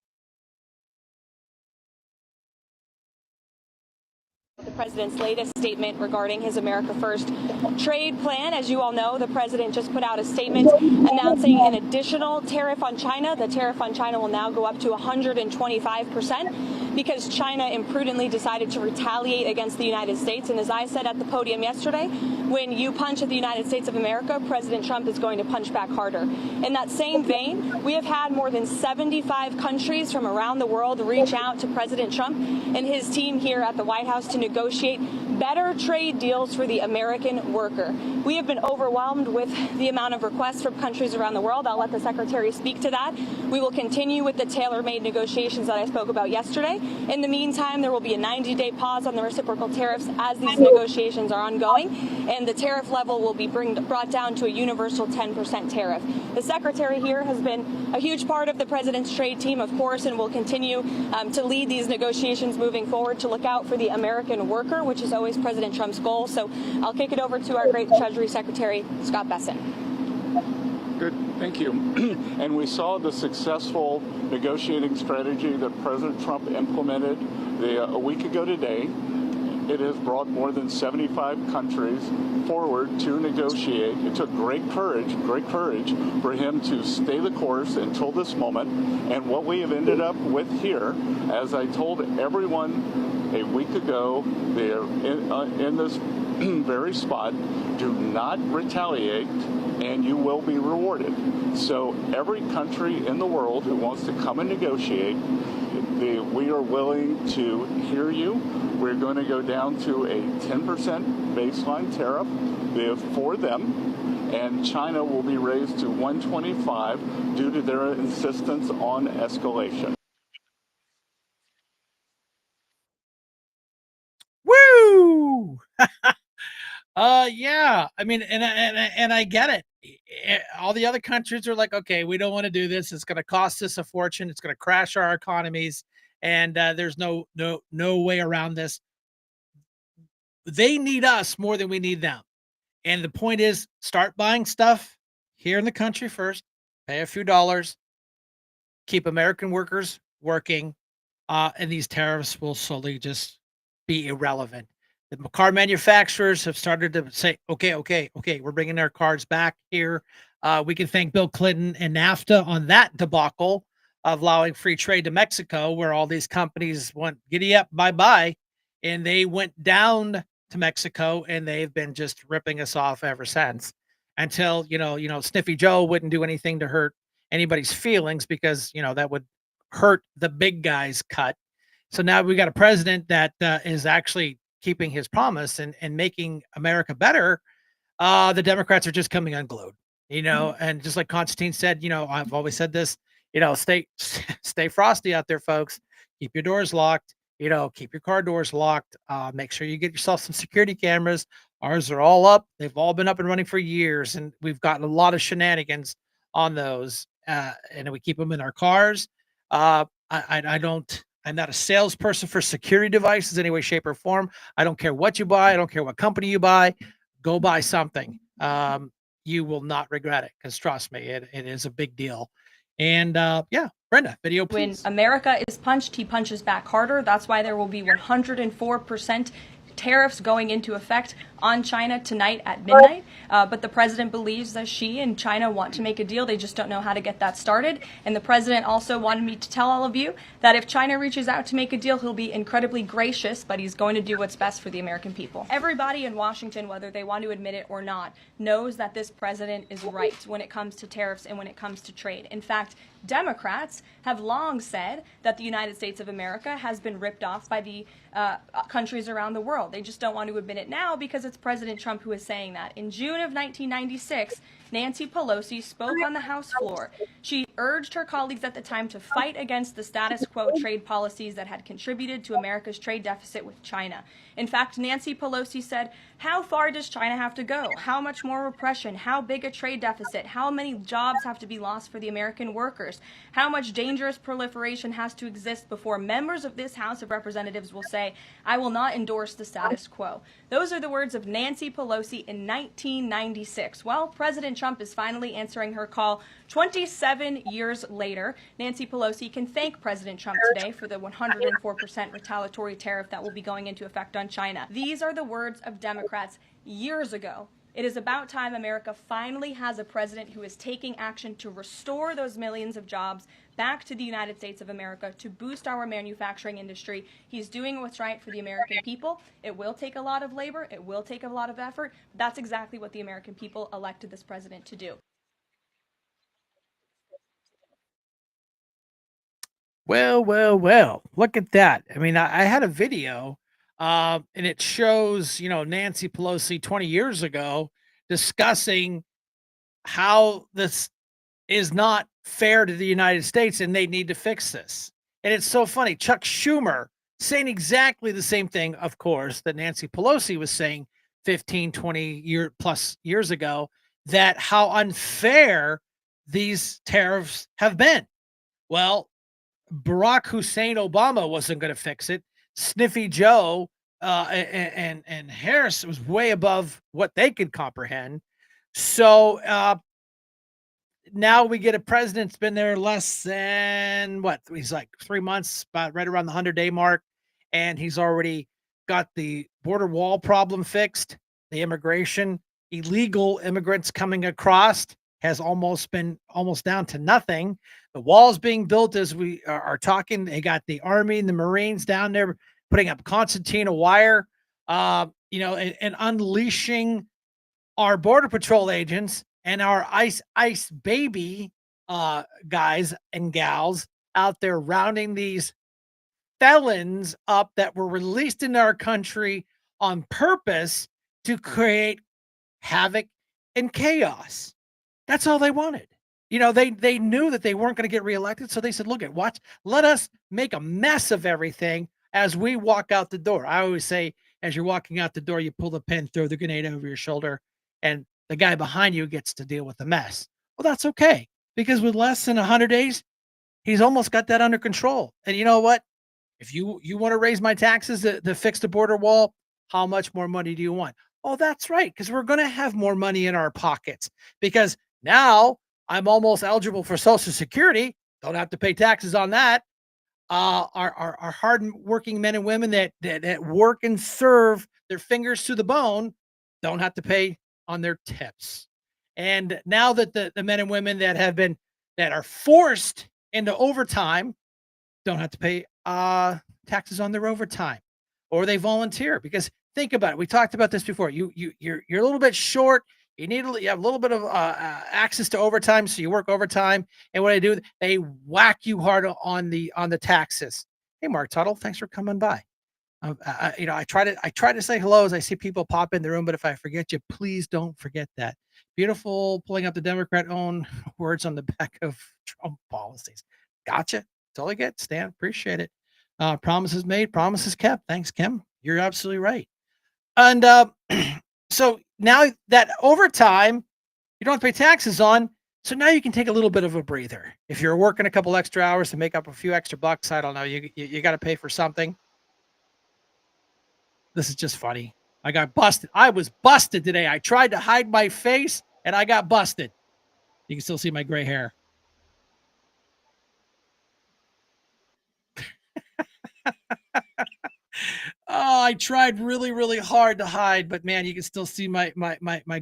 president's latest statement regarding his America First trade plan. As you all know, the president just put out a statement announcing an additional tariff on China. The tariff on China will now go up to 125% because China imprudently decided to retaliate against the United States. And as I said at the podium yesterday, when you punch at the United States of America, President Trump is going to punch back harder. In that same vein, we have had more than 75 countries from around the world reach out to President Trump and his team here at the White House to negotiate better trade deals for the American worker. We have been overwhelmed with the amount of requests from countries around the world. I'll let the Secretary speak to that. We will continue with the tailor-made negotiations that I spoke about yesterday. In the meantime, there will be a 90-day pause on the reciprocal tariffs as these negotiations are ongoing, and the tariff level will be brought down to a universal 10% tariff. The Secretary here has been a huge part of the President's trade team, of course, and will continue to lead these negotiations moving forward to look out for the American worker, which is always President Trump's goal. So I'll kick it over to our great Treasury Secretary, Scott Bessent. Good, thank you. And we saw the successful negotiating strategy that President Trump implemented a week ago today. It has brought more than 75 countries forward to negotiate. It took great courage for him to stay the course until this moment. And what we have ended up with here, as I told everyone a week ago, they're in this very spot, do not retaliate and you will be rewarded. So every country in the world who wants to come and negotiate, we are willing to hear you. We're going to go down to a 10% baseline tariff for them, and China will be raised to 125 due to their insistence on escalation. Woo! Yeah. I mean, and I get it. All the other countries are like, okay, we don't want to do this. It's going to cost us a fortune. It's going to crash our economies, and there's no way around this. They need us more than we need them. And the point is, start buying stuff here in the country first, pay a few dollars, keep American workers working, and these tariffs will slowly just be irrelevant. The car manufacturers have started to say, okay, we're bringing our cars back here. We can thank Bill Clinton and NAFTA on that debacle of allowing free trade to Mexico, where all these companies went giddy up, bye-bye, and they went down to Mexico, and they've been just ripping us off ever since, until, Sniffy Joe wouldn't do anything to hurt anybody's feelings because, that would hurt the big guy's cut. So now we got a president that is actually keeping his promise and making America better. The Democrats are just coming unglued, and just like Constantine said, I've always said this, stay frosty out there, folks. Keep your doors locked, keep your car doors locked. Make sure you get yourself some security cameras. Ours are all up. They've all been up and running for years, and we've gotten a lot of shenanigans on those. And we keep them in our cars. I'm not a salesperson for security devices any way, shape, or form. I don't care what you buy. I don't care what company you buy. Go buy something. You will not regret it, because trust me, it is a big deal. And yeah, Brenda, video please. When America is punched, he punches back harder. That's why there will be 104% tariffs going into effect on China tonight at midnight. But the president believes that she and China want to make a deal. They just don't know how to get that started. And the president also wanted me to tell all of you that if China reaches out to make a deal, he'll be incredibly gracious, but he's going to do what's best for the American people. Everybody in Washington, whether they want to admit it or not, knows that this president is right when it comes to tariffs and when it comes to trade. In fact, Democrats have long said that the United States of America has been ripped off by the countries around the world. They just don't want to admit it now because it's President Trump who is saying that. In June of 1996, Nancy Pelosi spoke on the House floor. She urged her colleagues at the time to fight against the status quo trade policies that had contributed to America's trade deficit with China. In fact, Nancy Pelosi said, how far does China have to go? How much more repression? How big a trade deficit? How many jobs have to be lost for the American workers? How much dangerous proliferation has to exist before members of this House of Representatives will say, I will not endorse the status quo? Those are the words of Nancy Pelosi in 1996. Well, President President Trump is finally answering her call 27 years later. Nancy Pelosi can thank President Trump today for the 104% retaliatory tariff that will be going into effect on China. These are the words of Democrats years ago. It is about time America finally has a president who is taking action to restore those millions of jobs back to the United States of America, to boost our manufacturing industry. He's doing what's right for the American people. It will take a lot of labor. It will take a lot of effort. But that's exactly what the American people elected this president to do. Well, look at that. I mean, I had a video, and it shows, Nancy Pelosi 20 years ago discussing how this is not fair to the United States and they need to fix this. And it's so funny. Chuck Schumer saying exactly the same thing, of course, that Nancy Pelosi was saying 15, 20 plus years ago, that how unfair these tariffs have been. Well, Barack Hussein Obama wasn't going to fix it. Sniffy Joe and Harris was way above what they could comprehend. So now we get a president that's been there less than what? He's like 3 months, about right around the 100-day mark, and he's already got the border wall problem fixed. The illegal immigrants coming across has almost down to nothing. The wall's being built as we are talking. They got the Army and the Marines down there putting up concertina wire, and unleashing our Border Patrol agents and our ICE baby guys and gals out there rounding these felons up that were released in our country on purpose to create havoc and chaos. That's all they wanted. They knew that they weren't going to get reelected, so they said, "Look, let us make a mess of everything as we walk out the door." I always say, as you're walking out the door, you pull the pin, throw the grenade over your shoulder, and the guy behind you gets to deal with the mess. Well, that's okay, because with less than 100 days, he's almost got that under control. And you know what? If you want to raise my taxes to fix the border wall, how much more money do you want? Oh, that's right, because we're going to have more money in our pockets, because now I'm almost eligible for Social Security. Don't have to pay taxes on that. Our hard-working men and women that work and serve their fingers to the bone don't have to pay on their tips. And now that the men and women that are forced into overtime don't have to pay taxes on their overtime, or they volunteer. Because think about it. We talked about this before. You're a little bit short. You have a little bit of access to overtime, so you work overtime. And what they do, they whack you hard on the taxes. Hey, Mark Tuttle, thanks for coming by. I try to say hello as I see people pop in the room, but if I forget you, please don't forget that. Beautiful, pulling up the Democrat own words on the back of Trump policies. Gotcha. That's all I get, Stan. Appreciate it. Promises made, promises kept. Thanks, Kim. You're absolutely right. And so now that overtime, you don't have to pay taxes on. So now you can take a little bit of a breather. If you're working a couple extra hours to make up a few extra bucks, I don't know, you got to pay for something. This is just funny. I got busted. I was busted today. I tried to hide my face and I got busted. You can still see my gray hair. Oh, I tried really, really hard to hide, but man, you can still see my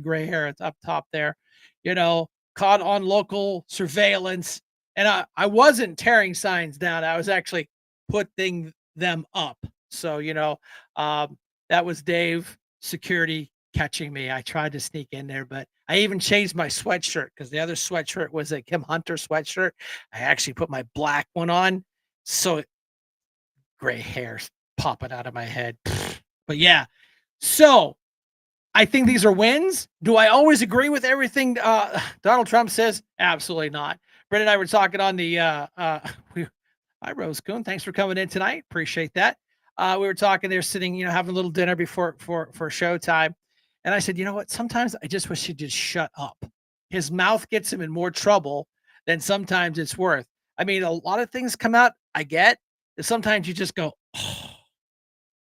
gray hair. It's up top there, caught on local surveillance. And I wasn't tearing signs down. I was actually putting them up. So, that was Dave security catching me. I tried to sneak in there, but I even changed my sweatshirt because the other sweatshirt was a Kim Hunter sweatshirt. I actually put my black one on. So gray hair popping out of my head. But yeah, so I think these are wins. Do I always agree with everything Donald Trump says? Absolutely not. Brett and I were talking on the hi Rose Coon, thanks for coming in tonight. Appreciate that. We were talking there, sitting, having a little dinner before for showtime. And I said, you know what? Sometimes I just wish he'd just shut up. His mouth gets him in more trouble than sometimes it's worth. I mean, a lot of things come out, I get. Sometimes you just go, oh,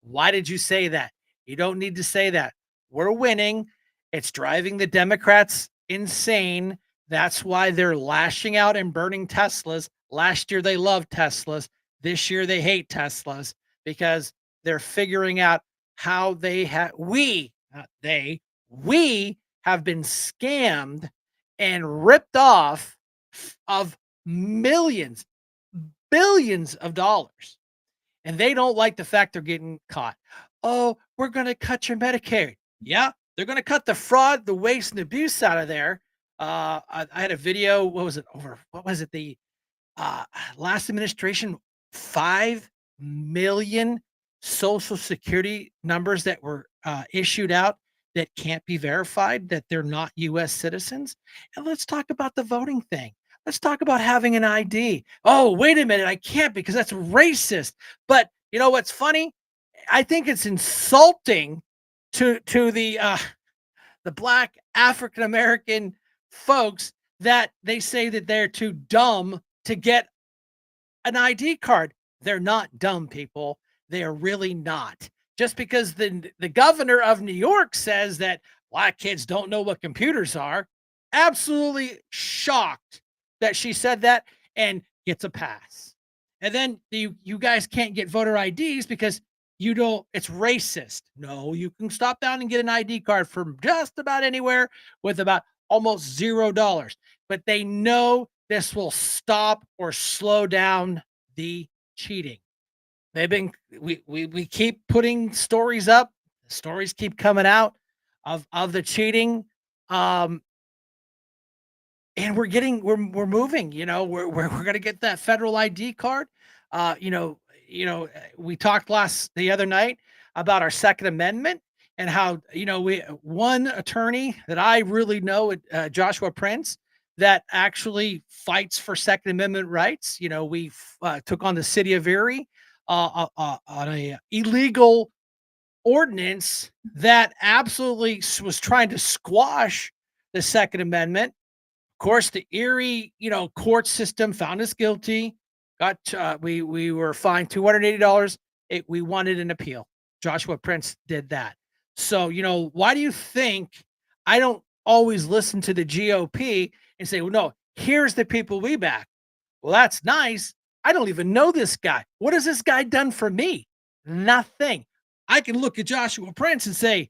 why did you say that? You don't need to say that. We're winning. It's driving the Democrats insane. That's why they're lashing out and burning Teslas. Last year they loved Teslas. This year they hate Teslas because they're figuring out how we have been scammed and ripped off of millions, billions of dollars. And they don't like the fact they're getting caught. Oh, we're going to cut your Medicaid. Yeah, they're going to cut the fraud, the waste, and abuse out of there. I had a video. What was it? The last administration, 5 million social security numbers that were issued out that can't be verified, that they're not U.S. citizens. And let's talk about the voting thing. Let's talk about having an ID. Oh, wait a minute. I can't because that's racist. But you know what's funny? I think it's insulting to the black African American folks that they say that they're too dumb to get an ID card. They're not dumb, people. They are really not. Just because the governor of New York says that black kids don't know what computers are, absolutely shocked that she said that and gets a pass. And then you guys can't get voter IDs because you don't, it's racist. No, you can stop down and get an ID card from just about anywhere with about almost $0. But they know this will stop or slow down the cheating. We keep putting stories up. Stories keep coming out of the cheating. And we're moving, we're going to get that federal ID card. We talked the other night about our Second Amendment and how, one attorney that I really know, Joshua Prince, that actually fights for Second Amendment rights. We took on the city of Erie on a illegal ordinance that absolutely was trying to squash the Second Amendment. Of course, the Erie, court system found us guilty. We were fined $280. We wanted an appeal. Joshua Prince did that. So, why do you think I don't always listen to the GOP and say, well, no, here's the people we back? Well, that's nice. I don't even know this guy. What has this guy done for me? Nothing. I can look at Joshua Prince and say,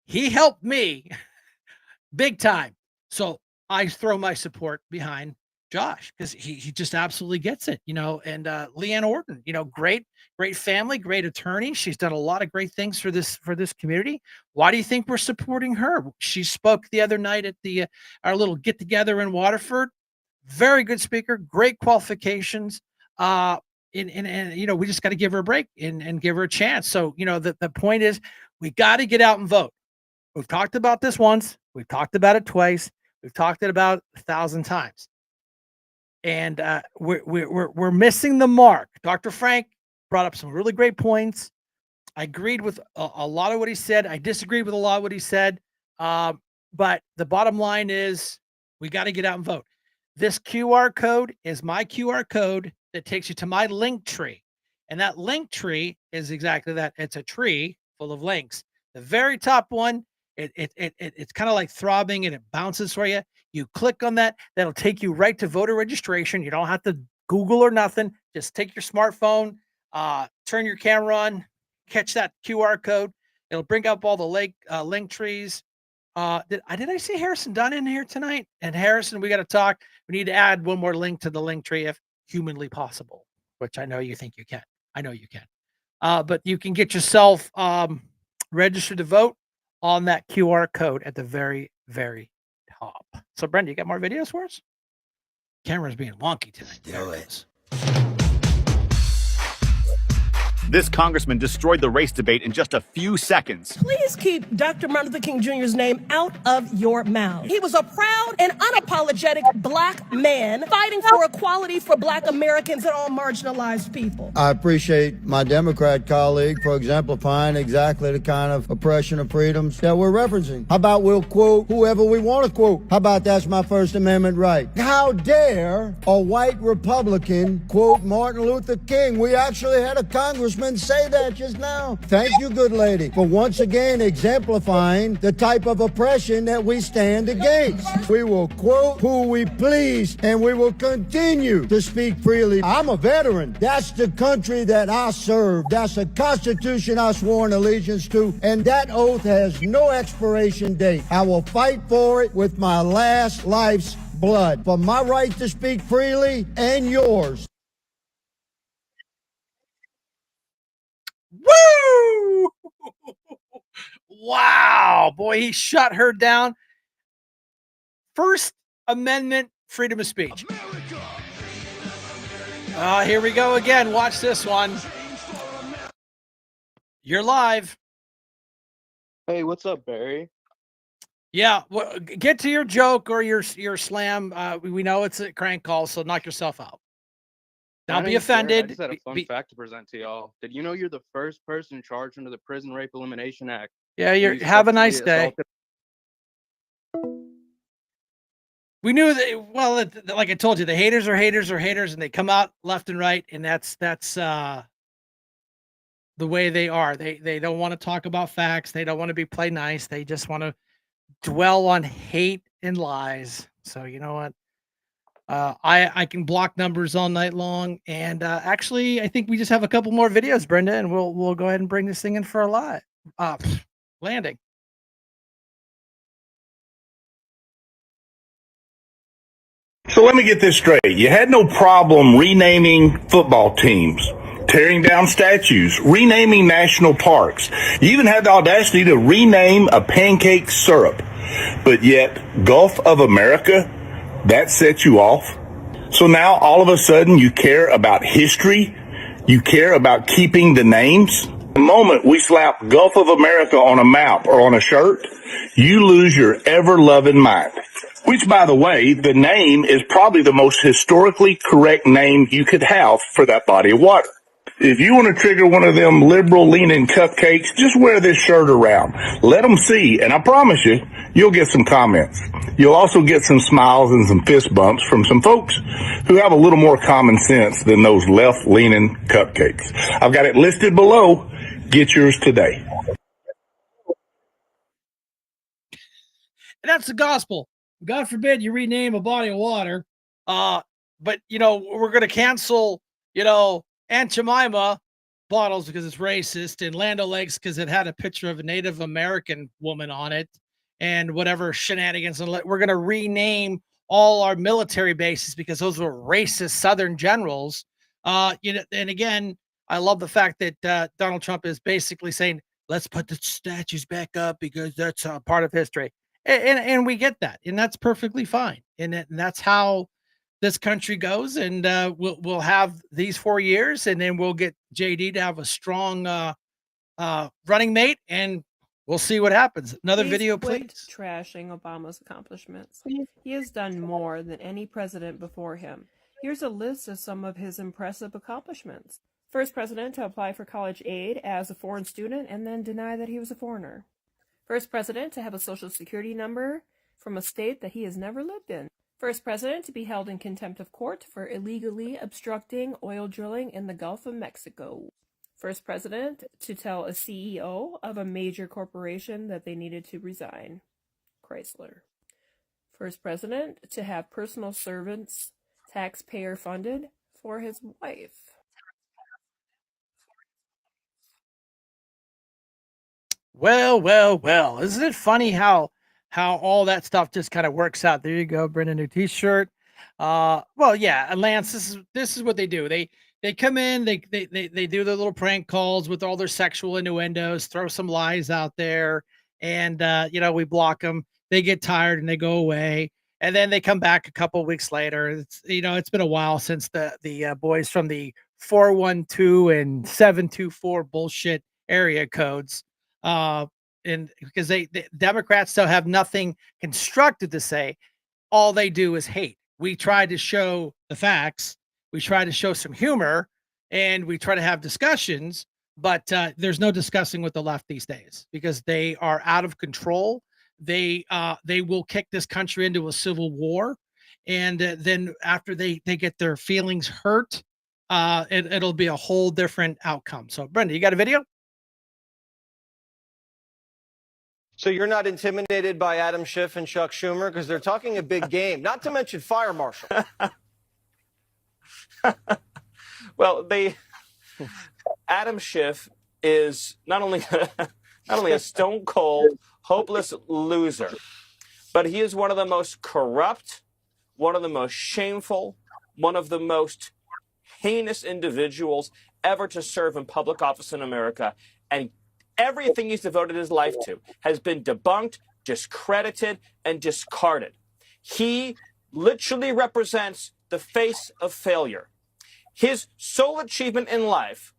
he helped me big time. So I throw my support behind Josh because he just absolutely gets it, and Leanne Orton, great family, great attorney. She's done a lot of great things for this community. Why do you think we're supporting her? She spoke the other night at our little get together in Waterford. Very good speaker, great qualifications. And we just got to give her a break and give her a chance. So, the point is we got to get out and vote. We've talked about this once. We've talked about it twice. We've talked it about 1,000 times. And we're missing the mark. Dr. Frank brought up some really great points. I agreed with a lot of what he said. I disagreed with a lot of what he said. But the bottom line is we got to get out and vote. This QR code is my QR code that takes you to my link tree. And that link tree is exactly that. It's a tree full of links. The very top one, it's kind of like throbbing and it bounces for you. You click on that, that'll take you right to voter registration. You don't have to Google or nothing. Just take your smartphone, turn your camera on, catch that QR code. It'll bring up all the link trees. Did I see Harrison Dunn in here tonight? And Harrison, we got to talk. We need to add one more link to the link tree if humanly possible, which I know you think you can. I know you can. But you can get yourself registered to vote on that QR code at the very, very top. So, Brenda, you got more videos for us? Camera's being wonky tonight. Do it. This congressman destroyed the race debate in just a few seconds. Please keep Dr. Martin Luther King Jr.'s name out of your mouth. He was a proud and unapologetic black man fighting for equality for black Americans and all marginalized people. I appreciate my Democrat colleague for exemplifying exactly the kind of oppression of freedoms that we're referencing. How about we'll quote whoever we want to quote? How about that's my First Amendment right? How dare a white Republican quote Martin Luther King? We actually had a congressman Congressman say that just now? Thank you, good lady, for once again exemplifying the type of oppression that we stand against. We will quote who we please, and we will continue to speak freely. I'm a veteran. That's the country that I serve. That's a constitution I swore an allegiance to, and that oath has no expiration date. I will fight for it with my last life's blood, for my right to speak freely and yours. Woo! Wow, boy, he shut her down. First Amendment freedom of speech. Here we go again. Watch this one. You're live. Hey, what's up, Barry? Yeah, well, get to your joke or your slam. We know it's a crank call, so knock yourself out. My Don't be name's Jared. I offended. just had a fun fact to present to y'all. Did you know you're the first person charged under the Prison Rape Elimination Act? Yeah, who have a nice sexually day. We knew that. Well, like I told you, the haters are haters are haters, and they come out left and right, and that's the way they are. They don't want to talk about facts. They don't want to be play nice. They just want to dwell on hate and lies. So you know what? I can block numbers all night long, and actually, I think we just have a couple more videos, Brenda, and we'll go ahead and bring this thing in for a live landing. So let me get this straight. You had no problem renaming football teams, tearing down statues, renaming national parks. You even had the audacity to rename a pancake syrup. But yet, Gulf of America, that set you off. So now all of a sudden you care about history. You care about keeping the names. The moment we slap Gulf of America on a map or on a shirt, you lose your ever-loving mind. Which, by the way, the name is probably the most historically correct name you could have for that body of water. If you want to trigger one of them liberal-leaning cupcakes, just wear this shirt around. Let them see, and I promise you, you'll get some comments. You'll also get some smiles and some fist bumps from some folks who have a little more common sense than those left-leaning cupcakes. I've got it listed below. Get yours today. And that's the gospel. God forbid you rename a body of water. But you know, we're gonna cancel, Aunt Jemima bottles because it's racist, and Land O'Lakes because it had a picture of a Native American woman on it, and whatever shenanigans. And we're gonna rename all our military bases because those were racist Southern generals. And again, I love the fact that Donald Trump is basically saying, let's put the statues back up because that's a part of history. And we get that, and that's perfectly fine. And that's how this country goes. And we'll have these 4 years, and then we'll get JD to have a strong running mate, and we'll see what happens. Another video, quit please. trashing Obama's accomplishments. He has done more than any president before him. Here's a list of some of his impressive accomplishments. First president to apply for college aid as a foreign student and then deny that he was a foreigner. First president to have a social security number from a state that he has never lived in. First president to be held in contempt of court for illegally obstructing oil drilling in the Gulf of Mexico. First president to tell a CEO of a major corporation that they needed to resign. Chrysler. First president to have personal servants taxpayer funded for his wife. Well. Isn't it funny how all that stuff just kind of works out? There you go, Brenda, new t-shirt. Well, yeah, and Lance, this is what they do. They come in, they do their little prank calls with all their sexual innuendos, throw some lies out there, and we block them. They get tired and they go away, and then they come back a couple weeks later. It's been a while since the boys from the 412 and 724 bullshit area codes. And because the Democrats still have nothing constructive to say, all they do is hate. We try to show the facts, we try to show some humor, and we try to have discussions, but there's no discussing with the left these days because they are out of control. They will kick this country into a civil war, and then after they get their feelings hurt, it'll be a whole different outcome. So, Brenda, you got a video? So you're not intimidated by Adam Schiff and Chuck Schumer because they're talking a big game, not to mention fire marshal. Well, Adam Schiff is not only a stone cold, hopeless loser, but he is one of the most corrupt, one of the most shameful, one of the most heinous individuals ever to serve in public office in America. And everything he's devoted his life to has been debunked, discredited, and discarded. He literally represents the face of failure. His sole achievement in life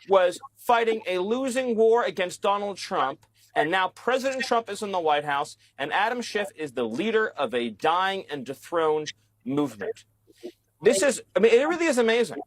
was fighting a losing war against Donald Trump, and now President Trump is in the White House, and Adam Schiff is the leader of a dying and dethroned movement. It really is amazing.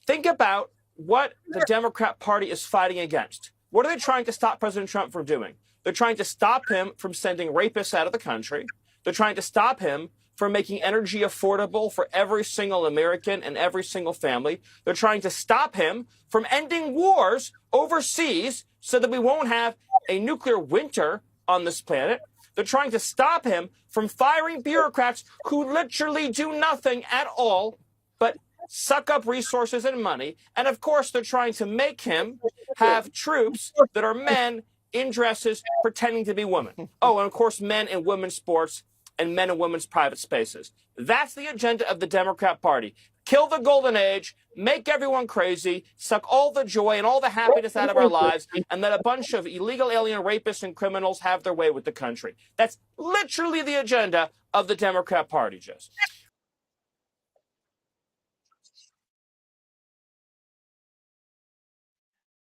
Think about what the Democrat Party is fighting against. What are they trying to stop President Trump from doing? They're trying to stop him from sending rapists out of the country. They're trying to stop him from making energy affordable for every single American and every single family. They're trying to stop him from ending wars overseas so that we won't have a nuclear winter on this planet. They're trying to stop him from firing bureaucrats who literally do nothing at all but suck up resources and money. And of course, they're trying to make him have troops that are men in dresses pretending to be women. Oh, and of course, men in women's sports and men in women's private spaces. That's the agenda of the Democrat Party. Kill the golden age, make everyone crazy, suck all the joy and all the happiness out of our lives, and let a bunch of illegal alien rapists and criminals have their way with the country. That's literally the agenda of the Democrat Party, Jess.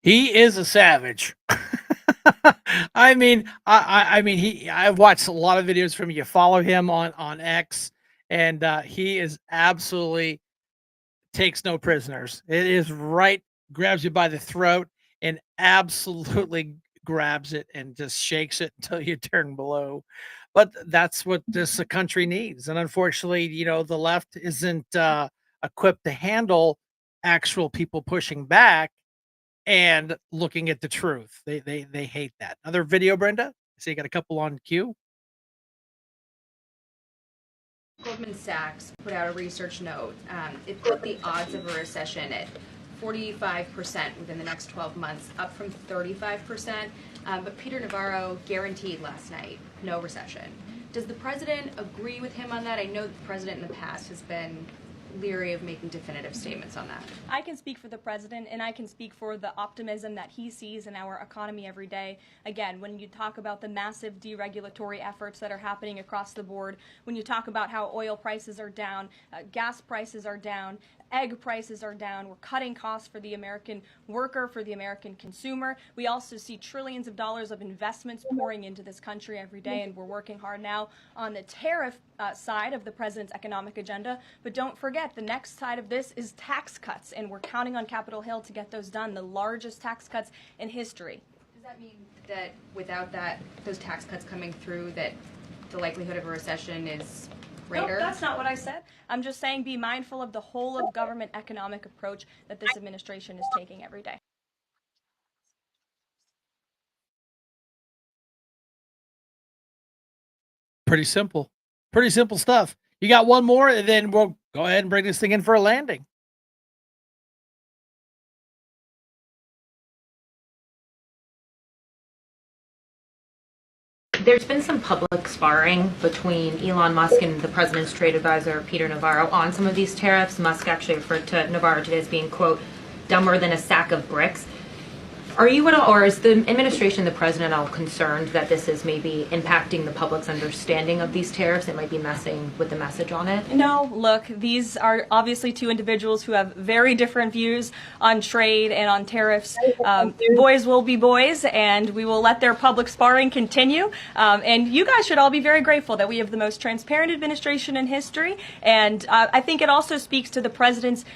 He is a savage. I mean, I've watched a lot of videos from him. You follow him on X, and he is absolutely takes no prisoners. It is right, grabs you by the throat and absolutely grabs it and just shakes it until you turn blue. But that's what this country needs. And unfortunately, the left isn't equipped to handle actual people pushing back and looking at the truth. They hate that. Another video, Brenda? So you got a couple on queue. Goldman Sachs put out a research note. It put the odds of a recession at 45% within the next 12 months, up from 35%. But Peter Navarro guaranteed last night no recession. Does the president agree with him on that? I know that the president in the past has been leery of making definitive statements on that. I can speak for the president, and I can speak for the optimism that he sees in our economy every day. Again, when you talk about the massive deregulatory efforts that are happening across the board, when you talk about how oil prices are down, gas prices are down, egg prices are down, we're cutting costs for the American worker, for the American consumer. We also see trillions of dollars of investments pouring into this country every day, and we're working hard now on the tariff side of the president's economic agenda. But don't forget, the next side of this is tax cuts, and we're counting on Capitol Hill to get those done, the largest tax cuts in history. Does that mean that without those tax cuts coming through, that the likelihood of a recession is greater? No, that's not what I said. I'm just saying be mindful of the whole of government economic approach that this administration is taking every day. Pretty simple. Pretty simple stuff. You got one more, and then we'll go ahead and bring this thing in for a landing. There's been some public sparring between Elon Musk and the president's trade advisor, Peter Navarro, on some of these tariffs. Musk actually referred to Navarro today as being, quote, dumber than a sack of bricks. Are you at all, or is the administration, the president, all concerned that this is maybe impacting the public's understanding of these tariffs? It might be messing with the message on it? No, look, these are obviously two individuals who have very different views on trade and on tariffs. Boys will be boys, and we will let their public sparring continue. And you guys should all be very grateful that we have the most transparent administration in history. And I think it also speaks to the president's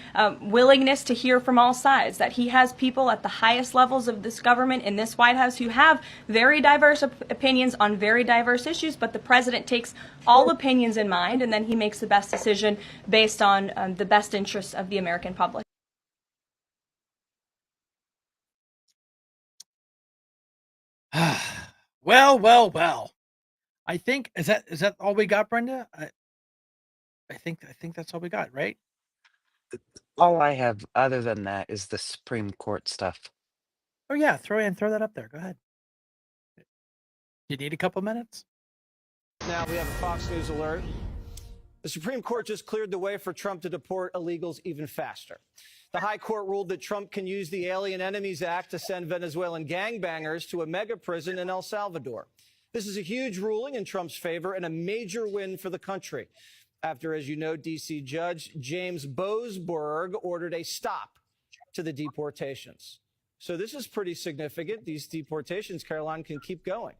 willingness to hear from all sides, that he has people at the highest levels of this government in this White House who have very diverse opinions on very diverse issues, but the president takes all opinions in mind, and then he makes the best decision based on the best interests of the American public. Well. I think is that all we got, Brenda? I think that's all we got, right? All I have other than that is the Supreme Court stuff. Oh yeah, throw that up there. Go ahead. You need a couple minutes? Now we have a Fox News alert. The Supreme Court just cleared the way for Trump to deport illegals even faster. The High Court ruled that Trump can use the Alien Enemies Act to send Venezuelan gangbangers to a mega prison in El Salvador. This is a huge ruling in Trump's favor and a major win for the country. After, as you know, D.C. Judge James Boasberg ordered a stop to the deportations. So this is pretty significant. These deportations, Caroline, can keep going.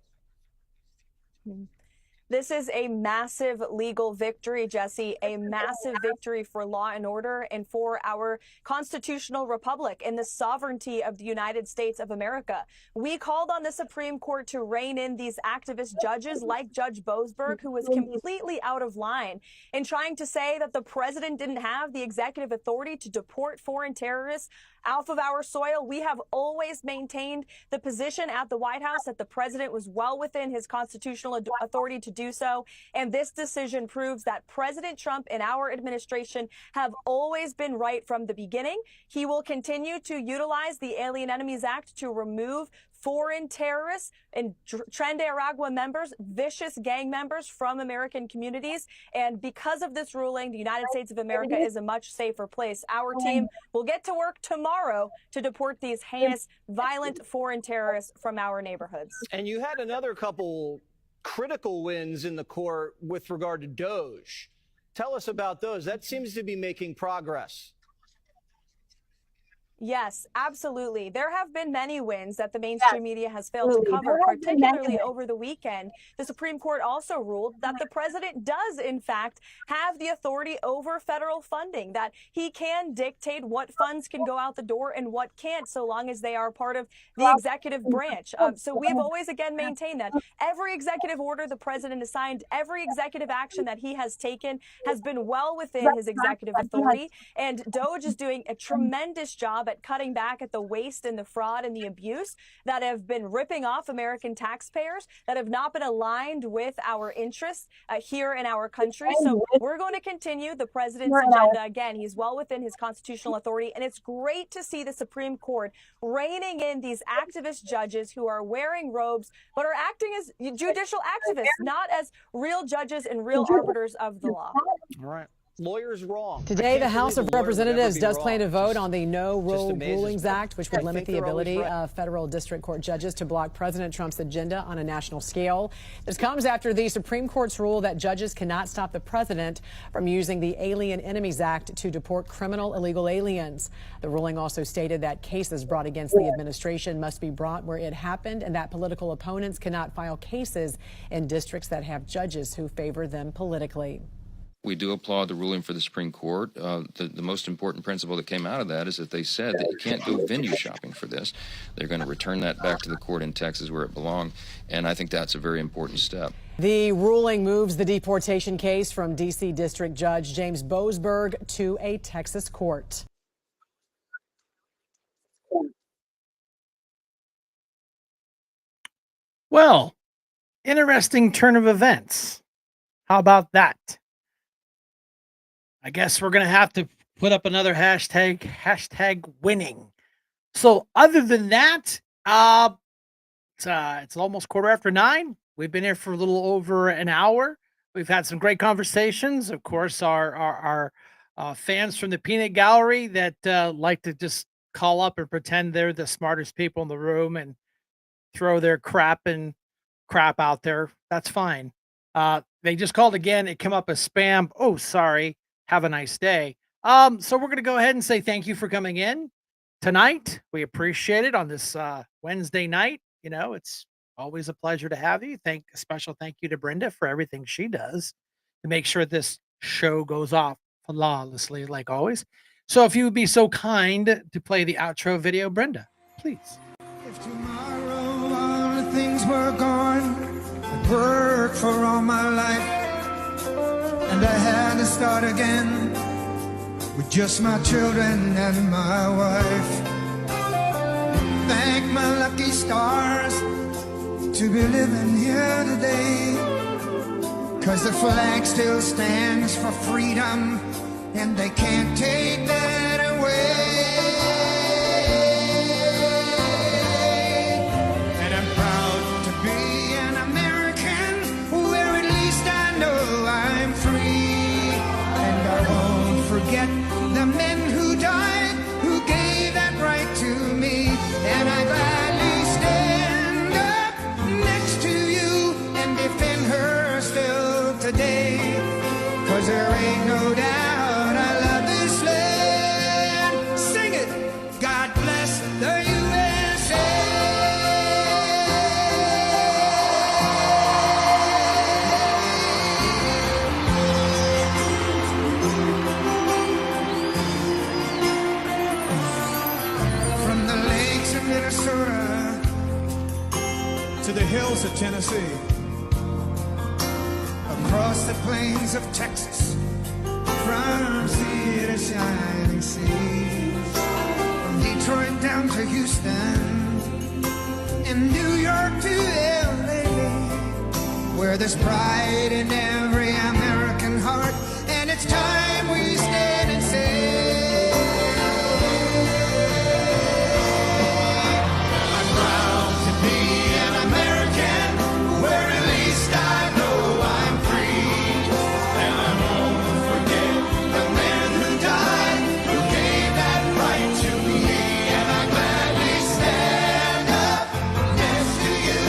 This is a massive legal victory, Jesse, a massive victory for law and order and for our constitutional republic and the sovereignty of the United States of America. We called on the Supreme Court to rein in these activist judges like Judge Boasberg, who was completely out of line in trying to say that the president didn't have the executive authority to deport foreign terrorists off of our soil. We have always maintained the position at the White House that the president was well within his constitutional authority to do so. And this decision proves that President Trump and our administration have always been right from the beginning. He will continue to utilize the Alien Enemies Act to remove foreign terrorists and Tren de Aragua members, vicious gang members from American communities. And because of this ruling, the United States of America is a much safer place. Our team will get to work tomorrow to deport these heinous, violent foreign terrorists from our neighborhoods. And you had another couple critical wins in the court with regard to DOJ. Tell us about those. That seems to be making progress. Yes, absolutely. There have been many wins that the mainstream media has failed to cover, particularly over the weekend. The Supreme Court also ruled that the president does, in fact, have the authority over federal funding, that he can dictate what funds can go out the door and what can't, so long as they are part of the executive branch. So we've always, again, maintained that every executive order the president has signed, every executive action that he has taken has been well within his executive authority. And DOJ is doing a tremendous job at cutting back at the waste and the fraud and the abuse that have been ripping off American taxpayers, that have not been aligned with our interests here in our country. So we're going to continue the president's agenda. Again, he's well within his constitutional authority, and it's great to see the Supreme Court reining in these activist judges who are wearing robes but are acting as judicial activists, not as real judges and real arbiters of the law. All right. Lawyers wrong. Today, the House of Representatives does plan to vote on the No Rogue Rulings Act, which would limit the ability of federal district court judges to block President Trump's agenda on a national scale. This comes after the Supreme Court's rule that judges cannot stop the president from using the Alien Enemies Act to deport criminal illegal aliens. The ruling also stated that cases brought against the administration must be brought where it happened, and that political opponents cannot file cases in districts that have judges who favor them politically. We do applaud the ruling for the Supreme Court. The most important principle that came out of that is that they said that you can't go venue shopping for this. They're going to return that back to the court in Texas where it belonged, and I think that's a very important step. The ruling moves the deportation case from D.C. District Judge James Boasberg to a Texas court. Well, interesting turn of events. How about that? I guess we're going to have to put up another hashtag winning. So other than that, it's almost 9:15. We've been here for a little over an hour. We've had some great conversations. Of course, our fans from the Peanut Gallery that like to just call up and pretend they're the smartest people in the room and throw their crap out there. That's fine. They just called again. It came up as spam. Oh, sorry. Have a nice day. So we're going to go ahead and say thank you for coming in tonight. We appreciate it on this Wednesday night. You know, it's always a pleasure to have you. A special thank you to Brenda for everything she does to make sure this show goes off flawlessly, like always. So if you would be so kind to play the outro video, Brenda, please. If tomorrow all the things were gone, I'd work for all my life. And I had to start again with just my children and my wife. Thank my lucky stars to be living here today, 'cause the flag still stands for freedom, and they can't take that away. And I'm proud to be an American, where at least I know I'm free. And I won't forget the men who died, who gave that right to me. And I gladly stand up next to you and defend her still today, 'cause there ain't no doubt I love this land. Sing it! God bless the USA. From the lakes of Minnesota to the hills of Tennessee, across the plains of Texas, from sea to shining seas, from Detroit down to Houston, and New York to LA, where there's pride in every American heart, and it's time we stand and say, I'm proud to be an American, where at least I know I'm free. And I won't forget the men who died, who gave that right to me. And I gladly stand up next to you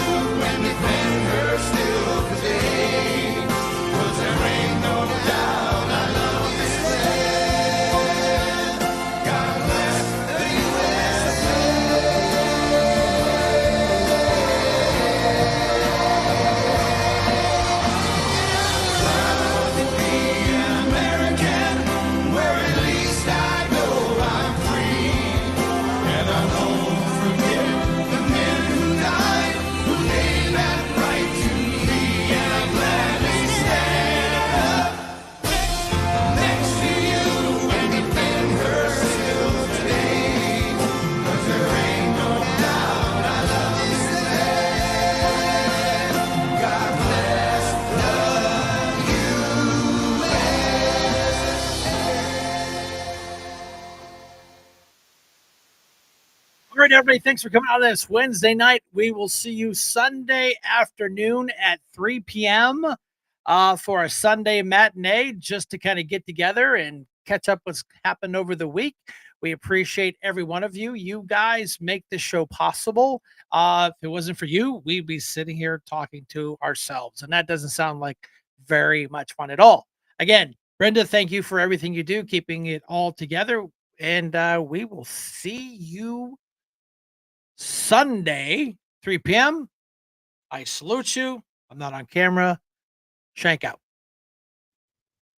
and defend her still today, 'cause there ain't no doubt I love this land. God bless the USA. Proud to be an American, where at least I know I'm free. And I won't forget the men who died, who gave that right to me. And I gladly stand up next to you and defend her still today, 'cause there ain't no doubt I love this land. God bless the All right, everybody, thanks for coming out this Wednesday night. We will see you Sunday afternoon at 3 p.m. For a Sunday matinee, just to kind of get together and catch up what's happened over the week. We appreciate every one of you. You guys make this show possible. If it wasn't for you, we'd be sitting here talking to ourselves, and that doesn't sound like very much fun at all. Again, Brenda, thank you for everything you do, keeping it all together, and we will see you Sunday, 3 p.m. I salute you. I'm not on camera. Shank out.